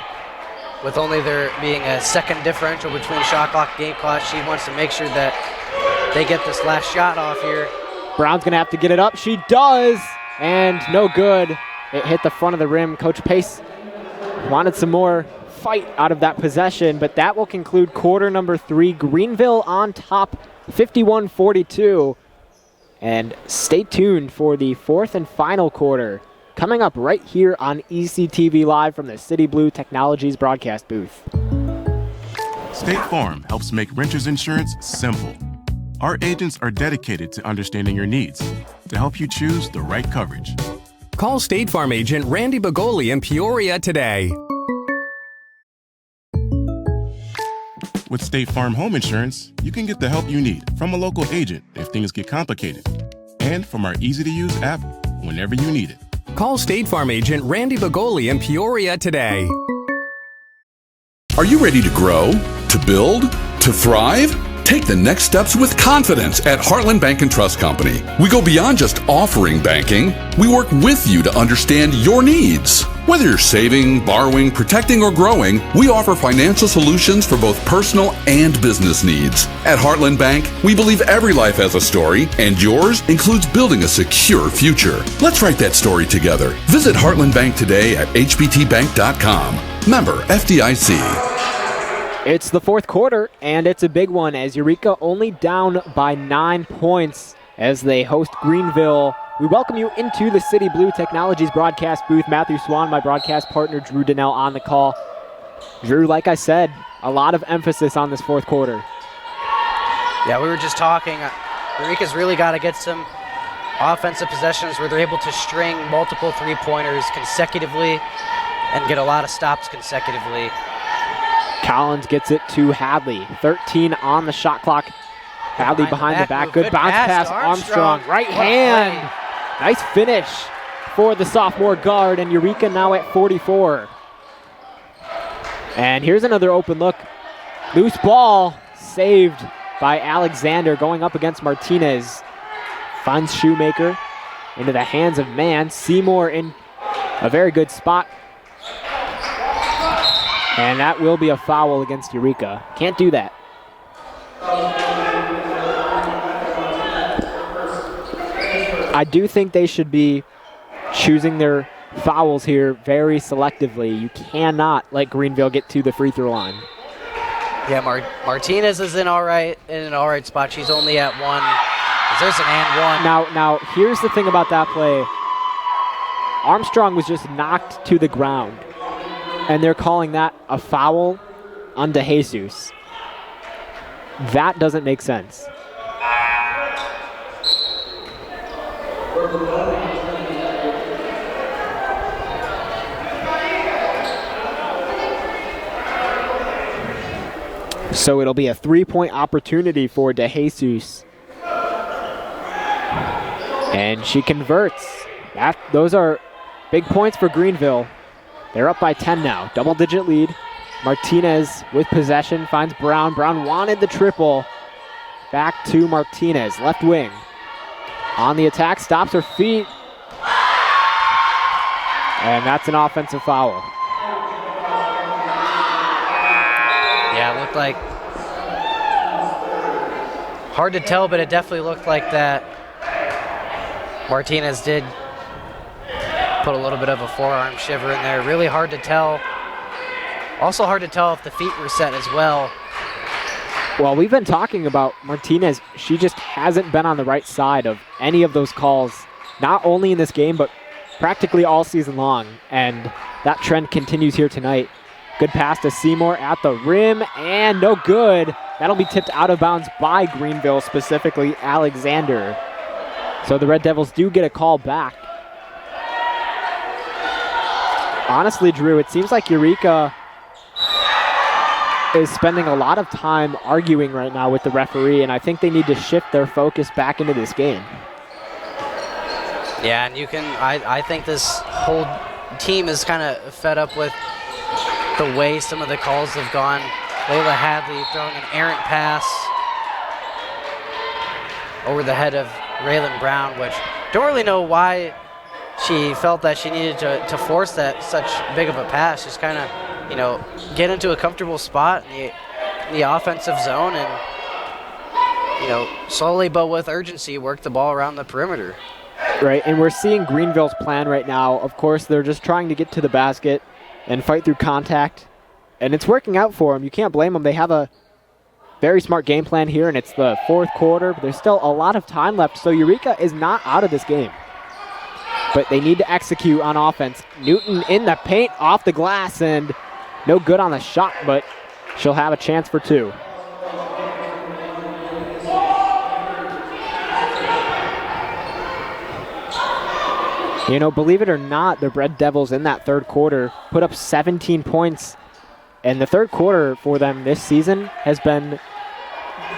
with only there being a second differential between shot clock and game clock, she wants to make sure that they get this last shot off here. Brown's gonna have to get it up. She does, and no good. It hit the front of the rim. Coach Pace wanted some more fight out of that possession, but that will conclude quarter number 3. Greenville on top, 51-42. And stay tuned for the fourth and final quarter, coming up right here on ECTV Live from the City Blue Technologies broadcast booth. State Farm helps make renters insurance simple. Our agents are dedicated to understanding your needs to help you choose the right coverage. Call State Farm agent Randy Bagoli in Peoria today. With State Farm Home Insurance, you can get the help you need from a local agent if things get complicated, and from our easy-to-use app whenever you need it. Call State Farm agent Randy Bagoli in Peoria today. Are you ready to grow, to build, to thrive? Take the next steps with confidence at Heartland Bank and Trust Company. We go beyond just offering banking. We work with you to understand your needs. Whether you're saving, borrowing, protecting, or growing, we offer financial solutions for both personal and business needs. At Heartland Bank, we believe every life has a story, and yours includes building a secure future. Let's write that story together. Visit Heartland Bank today at hbtbank.com. Member FDIC. It's the fourth quarter, and it's a big one as Eureka only down by 9 points as they host Greenville. We welcome you into the City Blue Technologies broadcast booth. Matthew Swan, my broadcast partner, Drew Donnell on the call. Drew, like I said, a lot of emphasis on this fourth quarter. Yeah, we were just talking. Eureka's really got to get some offensive possessions where they're able to string multiple three-pointers consecutively and get a lot of stops consecutively. Collins gets it to Hadley. 13 on the shot clock. Hadley behind the back. Good bounce pass. Armstrong. Right hand. Nice finish for the sophomore guard, and Eureka now at 44. And here's another open look. Loose ball saved by Alexander going up against Martinez. Finds Shoemaker into the hands of Mann. Seymour in a very good spot. And that will be a foul against Eureka. Can't do that. I do think they should be choosing their fouls here very selectively. You cannot let Greenville get to the free throw line. Yeah, Martinez is in an all right spot. She's only at 1. There's an and 1. Now here's the thing about that play. Armstrong was just knocked to the ground, and they're calling that a foul on DeJesus. That doesn't make sense. So it'll be a three-point opportunity for DeJesus. And she converts. Those are big points for Greenville. They're up by 10 now. Double-digit lead. Martinez with possession finds Brown. Brown wanted the triple. Back to Martinez, left wing. On the attack, stops her feet. And that's an offensive foul. Yeah, it looked like Hard to tell, but it definitely looked like that Martinez did put a little bit of a forearm shiver in there. Really hard to tell. Also hard to tell if the feet were set as well. Well, we've been talking about Martinez. She just hasn't been on the right side of any of those calls, not only in this game, but practically all season long. And that trend continues here tonight. Good pass to Seymour at the rim, and no good. That'll be tipped out of bounds by Greenville, specifically Alexander. So the Red Devils do get a call back. Honestly, Drew, it seems like Eureka is spending a lot of time arguing right now with the referee, and I think they need to shift their focus back into this game. Yeah, and I think this whole team is kind of fed up with the way some of the calls have gone. Layla Hadley throwing an errant pass over the head of Raylan Brown, which don't really know why she felt that she needed to force that such big of a pass. Just kind of, get into a comfortable spot in the offensive zone and, slowly but with urgency work the ball around the perimeter. Right, and we're seeing Greenville's plan right now. Of course, they're just trying to get to the basket and fight through contact, and it's working out for them. You can't blame them. They have a very smart game plan here, and it's the fourth quarter, but there's still a lot of time left, so Eureka is not out of this game. But they need to execute on offense. Newton in the paint, off the glass, and no good on the shot, but she'll have a chance for two. Believe it or not, the Red Devils in that third quarter put up 17 points, and the third quarter for them this season has been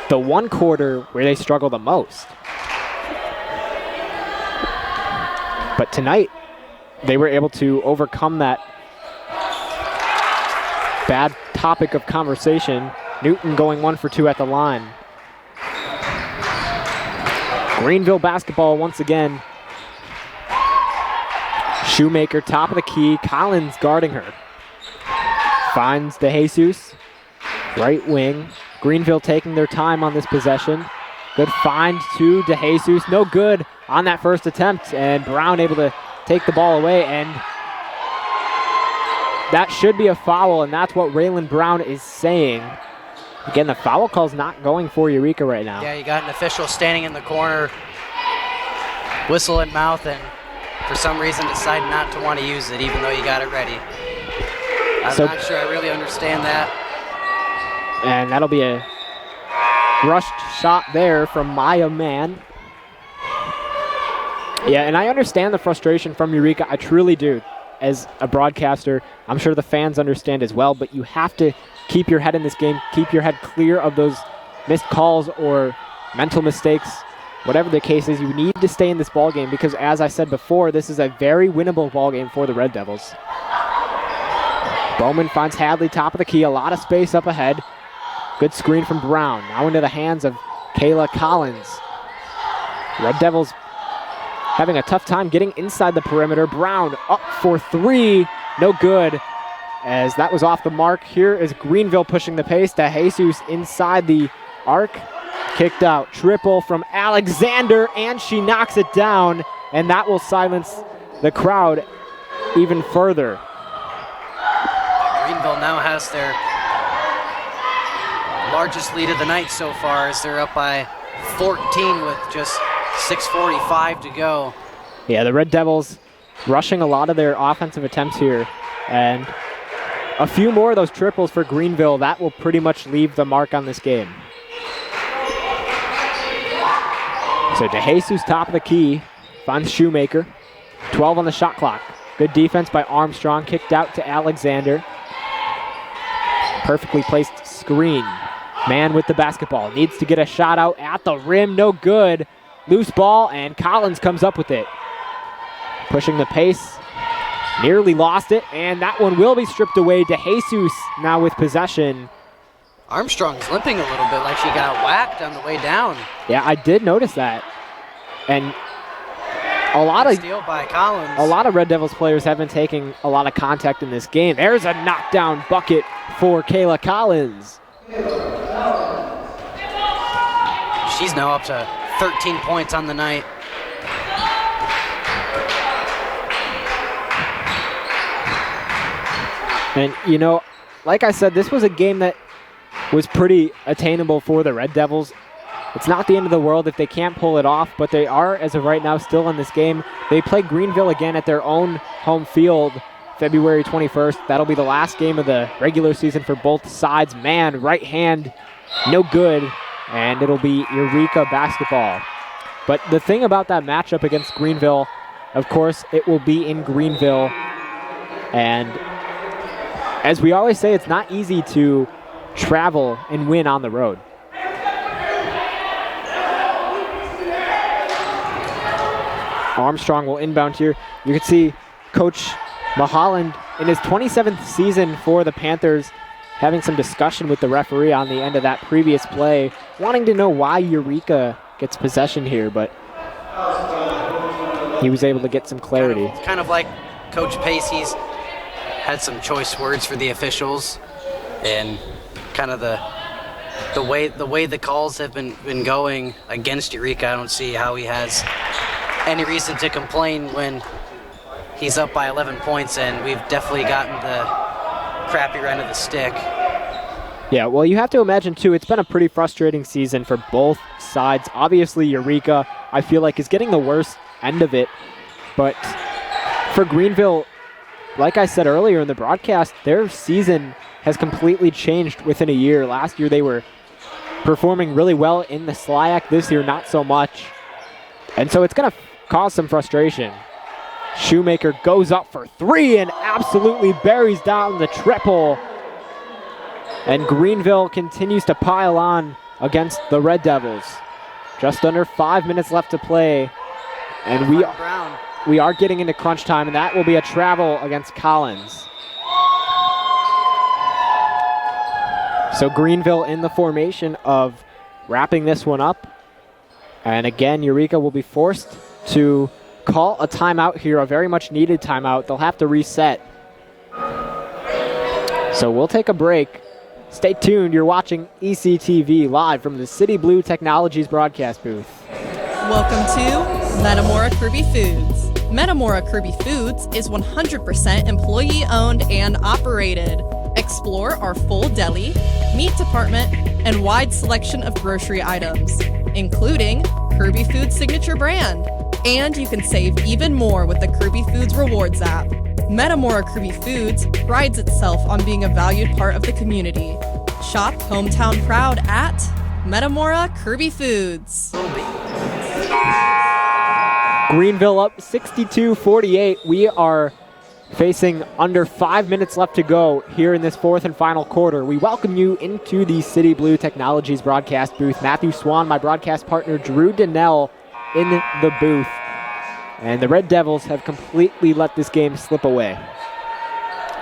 the one quarter where they struggle the most. But tonight, they were able to overcome that bad topic of conversation. Newton going 1 for 2 at the line. Greenville basketball once again. Shoemaker, top of the key. Collins guarding her. Finds DeJesus, right wing. Greenville taking their time on this possession. Good find to DeJesus. No good on that first attempt, and Brown able to take the ball away, and that should be a foul, and that's what Raylan Brown is saying. Again, the foul call's not going for Eureka right now. Yeah, you got an official standing in the corner, whistle in mouth, and for some reason decide not to want to use it even though you got it ready. I'm not sure I really understand that. And that'll be a rushed shot there from Maya Mann. Yeah, and I understand the frustration from Eureka. I truly do. As a broadcaster, I'm sure the fans understand as well, but you have to keep your head in this game, keep your head clear of those missed calls or mental mistakes. Whatever the case is, you need to stay in this ball game because, as I said before, this is a very winnable ball game for the Red Devils. Bowman finds Hadley, top of the key, a lot of space up ahead. Good screen from Brown. Now into the hands of Kayla Collins. Red Devils having a tough time getting inside the perimeter. Brown up for three. No good, as that was off the mark. Here is Greenville pushing the pace. DeJesus inside the arc. Kicked out. Triple from Alexander, and she knocks it down, and that will silence the crowd even further. Greenville now has their largest lead of the night so far, as they're up by 14 with just 6:45 to go. Yeah, the Red Devils rushing a lot of their offensive attempts here, and a few more of those triples for Greenville, that will pretty much leave the mark on this game. So DeJesus, top of the key, finds Shoemaker. 12 on the shot clock. Good defense by Armstrong, kicked out to Alexander. Perfectly placed screen. Man with the basketball, needs to get a shot out at the rim, no good. Loose ball, and Collins comes up with it. Pushing the pace, nearly lost it, and that one will be stripped away. DeJesus now with possession. Armstrong's limping a little bit, like she got whacked on the way down. Yeah, I did notice that. And a lot of Red Devils players have been taking a lot of contact in this game. There's a knockdown bucket for Kayla Collins. She's now up to 13 points on the night. And, you know, like I said, this was a game that was pretty attainable for the Red Devils. It's not the end of the world if they can't pull it off, but they are, as of right now, still in this game. They play Greenville again at their own home field February 21st. That'll be the last game of the regular season for both sides. Man, right hand, no good, and it'll be Eureka basketball. But the thing about that matchup against Greenville, of course, it will be in Greenville, and as we always say, it's not easy to travel and win on the road. Armstrong will inbound here. You can see Coach Maholland in his 27th season for the Panthers having some discussion with the referee on the end of that previous play, wanting to know why Eureka gets possession here, but he was able to get some clarity. It's kind of like Coach Pacey's had some choice words for the officials, and kind of the way the calls have been going against Eureka. I don't see how he has any reason to complain when he's up by 11 points, and we've definitely gotten the crappier end of the stick. Yeah, well, you have to imagine, too, it's been a pretty frustrating season for both sides. Obviously, Eureka, I feel like, is getting the worst end of it, but for Greenville, like I said earlier in the broadcast, their season has completely changed within a year. Last year, they were performing really well in the SLIAC. This year, not so much. And so it's going to cause some frustration. Shoemaker goes up for three and absolutely buries down the triple. And Greenville continues to pile on against the Red Devils. Just under 5 minutes left to play. And we are getting into crunch time, and that will be a travel against Collins. So Greenville in the formation of wrapping this one up. And again, Eureka will be forced to call a timeout here, a very much needed timeout. They'll have to reset. So we'll take a break. Stay tuned. You're watching ECTV live from the City Blue Technologies broadcast booth. Welcome to Metamora Kirby Foods. Metamora Kirby Foods is 100% employee-owned and operated. Explore our full deli, meat department, and wide selection of grocery items, including Kirby Foods' signature brand. And you can save even more with the Kirby Foods Rewards app. Metamora Kirby Foods prides itself on being a valued part of the community. Shop hometown proud at Metamora Kirby Foods. Greenville up 62-48. We are facing under 5 minutes left to go here in this fourth and final quarter. We welcome you into the City Blue Technologies broadcast booth. Matthew Swan, my broadcast partner, Drew Donnell in the booth. And the Red Devils have completely let this game slip away.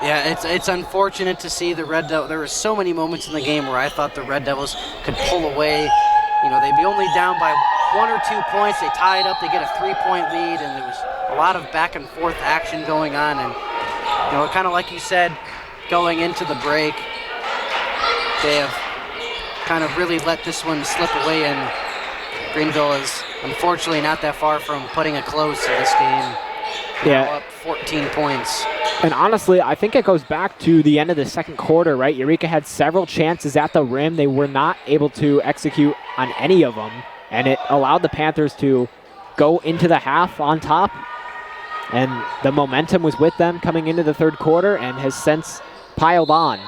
Yeah, it's unfortunate to see the Red Devils. There were so many moments in the game where I thought the Red Devils could pull away. You know, they'd be only down by 1 or 2 points. They tie it up, they get a 3-point lead, and there was a lot of back and forth action going on. And, you know, kind of like you said, going into the break, they have kind of really let this one slip away, and Greenville is unfortunately not that far from putting a close to this game. Yeah. Now up 14 points. And honestly, I think it goes back to the end of the second quarter, right? Eureka had several chances at the rim. They were not able to execute on any of them, and it allowed the Panthers to go into the half on top. And the momentum was with them coming into the third quarter and has since piled on.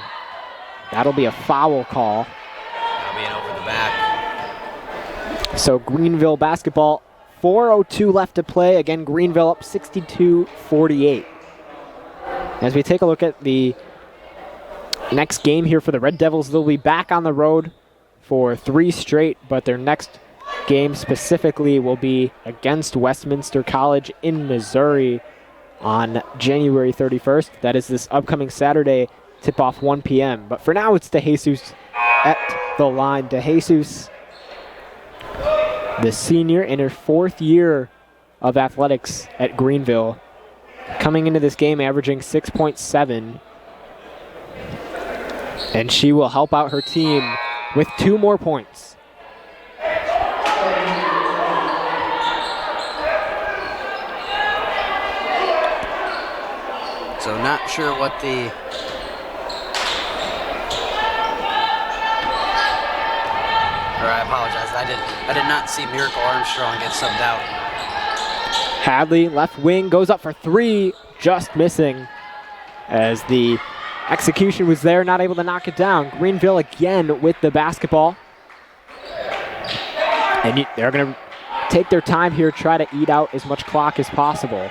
That'll be a foul call. That'll be an over the back. So Greenville basketball, 4:02 left to play. Again, Greenville up 62-48. As we take a look at the next game here for the Red Devils, they'll be back on the road for 3 straight, but their next game specifically will be against Westminster College in Missouri on January 31st. That is this upcoming Saturday, tip-off 1 p.m. But for now, it's DeJesus at the line. DeJesus, the senior in her 4th year of athletics at Greenville, coming into this game averaging 6.7. And she will help out her team with 2 more points. So not sure what the... Or I apologize. I did not see Miracle Armstrong get subbed out. Hadley, left wing, goes up for three, just missing as the execution was there, not able to knock it down. Greenville again with the basketball. And they're going to take their time here, try to eat out as much clock as possible.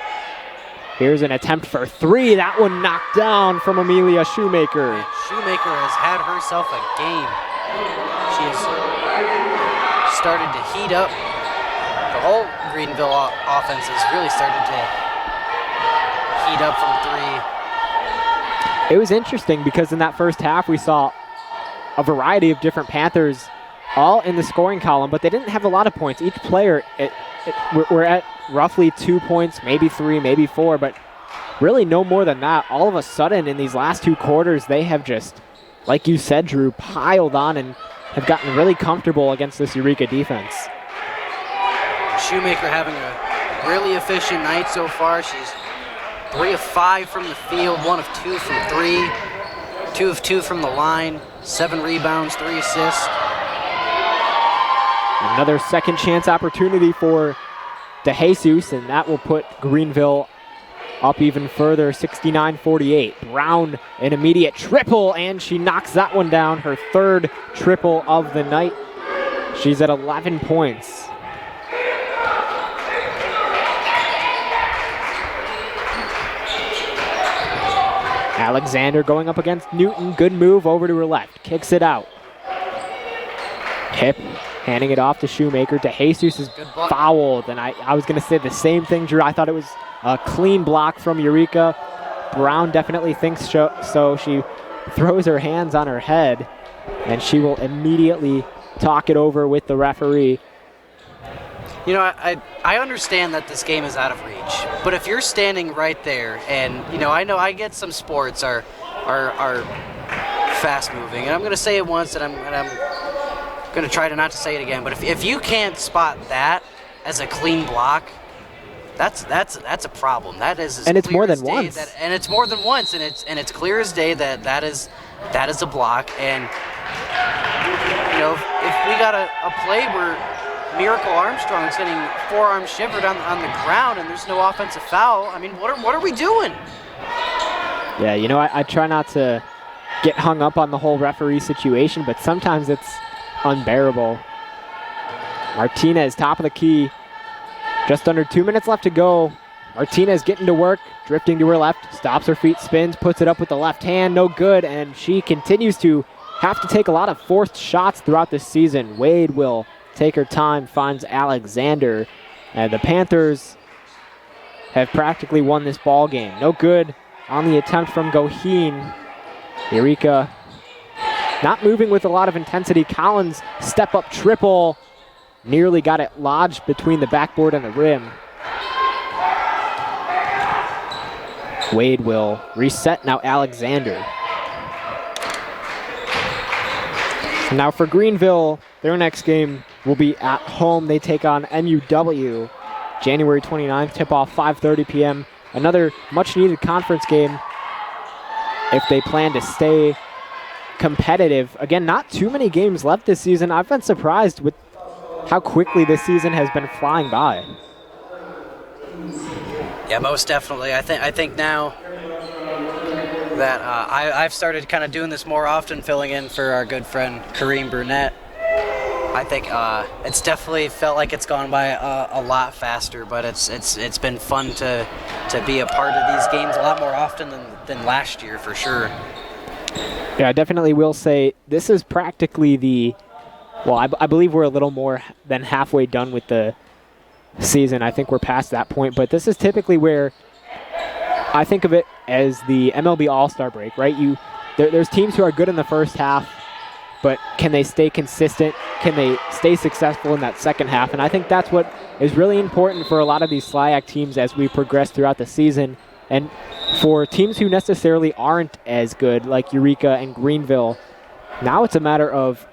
Here's an attempt for three. That one knocked down from Amelia Shoemaker. And Shoemaker has had herself a game. She has started to heat up. The whole Greenville offense has really started to heat up from three. It was interesting because in that first half we saw a variety of different Panthers all in the scoring column, but they didn't have a lot of points. Each player, we're at roughly 2 points, maybe 3, maybe 4, but really no more than that. All of a sudden in these last 2 quarters, they have just, like you said, Drew, piled on and have gotten really comfortable against this Eureka defense. Shoemaker having a really efficient night so far. She's 3 of 5 from the field, 1 of 2 from 3, 2 of 2 from the line, 7 rebounds, 3 assists. Another second chance opportunity for DeJesus, and that will put Greenville up even further, 69-48. Brown, an immediate triple, and she knocks that one down, her 3rd triple of the night. She's at 11 points. Alexander going up against Newton. Good move over to her left. Kicks it out. Hip handing it off to Shoemaker. DeJesus is fouled. And I was going to say the same thing, Drew. I thought it was a clean block from Eureka. Brown definitely thinks so. She throws her hands on her head, and she will immediately talk it over with the referee. You know, I understand that this game is out of reach, but if you're standing right there, and you know I get some sports are fast moving, and I'm going to say it once, and I'm going to try to not to say it again. But if you can't spot that as a clean block, that's a problem. That is, and it's more than once. And it's more than once, and it's clear as day that is a block. And you know, if we got a play where Miracle Armstrong's getting forearm shivered on the ground and there's no offensive foul, I mean, what are we doing? Yeah, you know, I try not to get hung up on the whole referee situation, but sometimes it's unbearable. Martinez, top of the key. Just under 2 minutes left to go. Martinez getting to work, drifting to her left, stops her feet, spins, puts it up with the left hand, no good, and she continues to have to take a lot of forced shots throughout this season. Wade will take her time, finds Alexander, and the Panthers have practically won this ball game. No good on the attempt from Goheen. Eureka not moving with a lot of intensity. Collins, step-up triple, nearly got it lodged between the backboard and the rim. Wade will reset now. Alexander. Now for Greenville, their next game will be at home. They take on MUW January 29th, tip-off 5:30 p.m. Another much-needed conference game if they plan to stay competitive. Again, not too many games left this season. I've been surprised with how quickly this season has been flying by. Yeah, most definitely. I think now that I've started kind of doing this more often, filling in for our good friend Kareem Burnett. I think it's definitely felt like it's gone by a lot faster, but it's been fun to be a part of these games a lot more often than last year for sure. Yeah, I definitely will say this is practically I believe we're a little more than halfway done with the season. I think we're past that point, but this is typically where I think of it as the MLB All-Star break, right? There's teams who are good in the first half, but can they stay consistent? Can they stay successful in that second half? And I think that's what is really important for a lot of these SLIAC teams as we progress throughout the season. And for teams who necessarily aren't as good, like Eureka and Greenville, now it's a matter of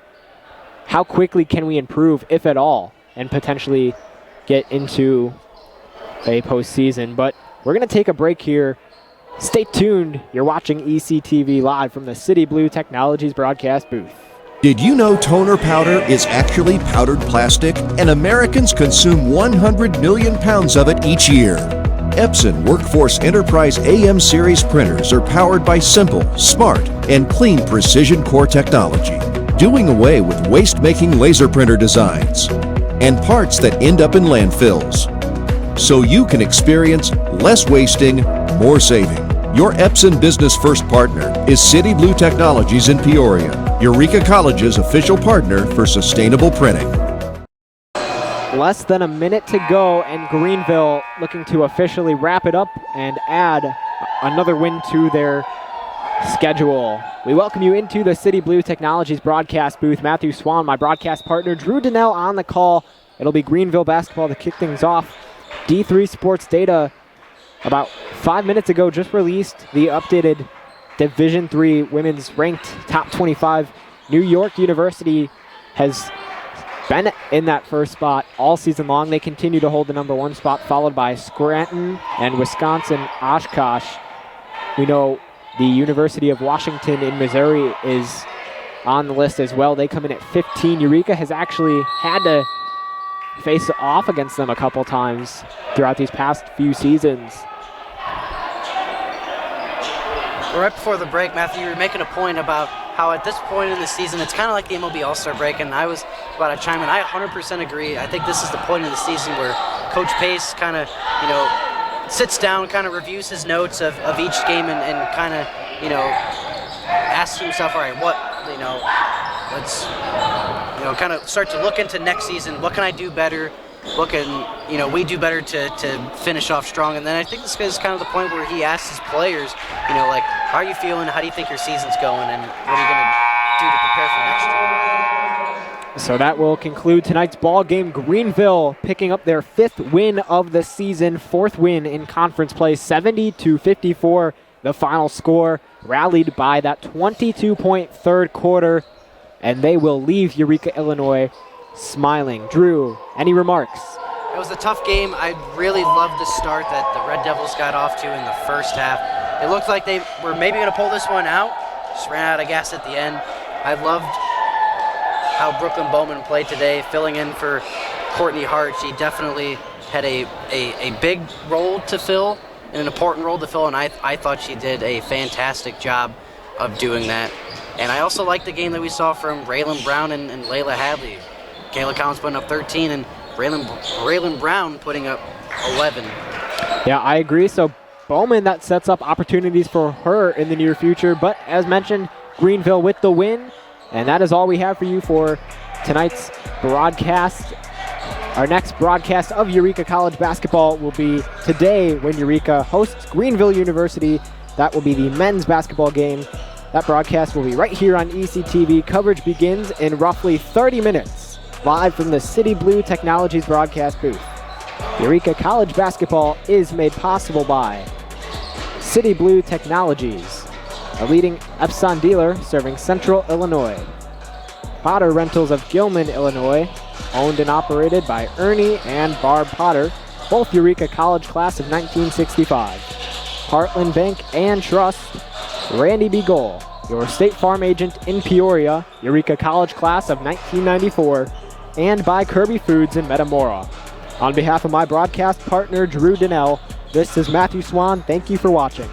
how quickly can we improve, if at all, and potentially get into a postseason. But we're going to take a break here Stay tuned. You're watching ECTV live from the City Blue Technologies broadcast booth. Did you know toner powder is actually powdered plastic, and Americans consume 100 million pounds of it each year? Epson Workforce Enterprise AM series printers are powered by simple, smart, and clean precision core technology, doing away with waste-making laser printer designs and parts that end up in landfills. So you can experience less wasting, more saving. Your Epson Business First partner is City Blue Technologies in Peoria, Eureka College's official partner for sustainable printing. Less than a minute to go, and Greenville looking to officially wrap it up and add another win to their schedule. We welcome you into the City Blue Technologies broadcast booth. Matthew Swan, my broadcast partner, Drew Donnell on the call. It'll be Greenville basketball to kick things off. D3 Sports Data about 5 minutes ago just released the updated Division III women's ranked top 25. New York University has been in that first spot all season long. They continue to hold the number 1 spot, followed by Scranton and Wisconsin Oshkosh. We know the University of Washington in Missouri is on the list as well. They come in at 15. Eureka has actually had to face off against them a couple times throughout these past few seasons. Right before the break, Matthew, you were making a point about how at this point in the season, it's kind of like the MLB All-Star break, and I was about to chime in. I 100% agree. I think this is the point in the season where Coach Pace kind of, sits down, kind of reviews his notes of each game and kind of, asks himself, all right, let's, kind of start to look into next season. What can I do better? What can, we do better to finish off strong? And then I think this is kind of the point where he asks his players, how are you feeling? How do you think your season's going? And what are you going to do to prepare for next year? So that will conclude tonight's ball game. Greenville picking up their 5th win of the season, 4th win in conference play, 70-54. The final score, rallied by that 22-point third quarter, and they will leave Eureka, Illinois, smiling. Drew, any remarks? It was a tough game. I really loved the start that the Red Devils got off to in the first half. It looked like they were maybe going to pull this one out. Just ran out of gas at the end. I loved how Brooklyn Bowman played today, filling in for Courtney Hart. She definitely had a big role to fill, an important role to fill, and I thought she did a fantastic job of doing that. And I also liked the game that we saw from Raylan Brown and Layla Hadley. Kayla Collins putting up 13 and Raylan Brown putting up 11. Yeah, I agree. So Bowman, that sets up opportunities for her in the near future. But as mentioned, Greenville with the win. And that is all we have for you for tonight's broadcast. Our next broadcast of Eureka College basketball will be today when Eureka hosts Greenville University. That will be the men's basketball game. That broadcast will be right here on ECTV. Coverage begins in roughly 30 minutes, live from the City Blue Technologies broadcast booth. Eureka College basketball is made possible by City Blue Technologies, a leading Epson dealer serving Central Illinois. Potter Rentals of Gilman, Illinois, owned and operated by Ernie and Barb Potter, both Eureka College class of 1965. Heartland Bank and Trust, Randy B. Gohl, your State Farm agent in Peoria, Eureka College class of 1994, and by Kirby Foods in Metamora. On behalf of my broadcast partner, Drew Donnell, this is Matthew Swan. Thank you for watching.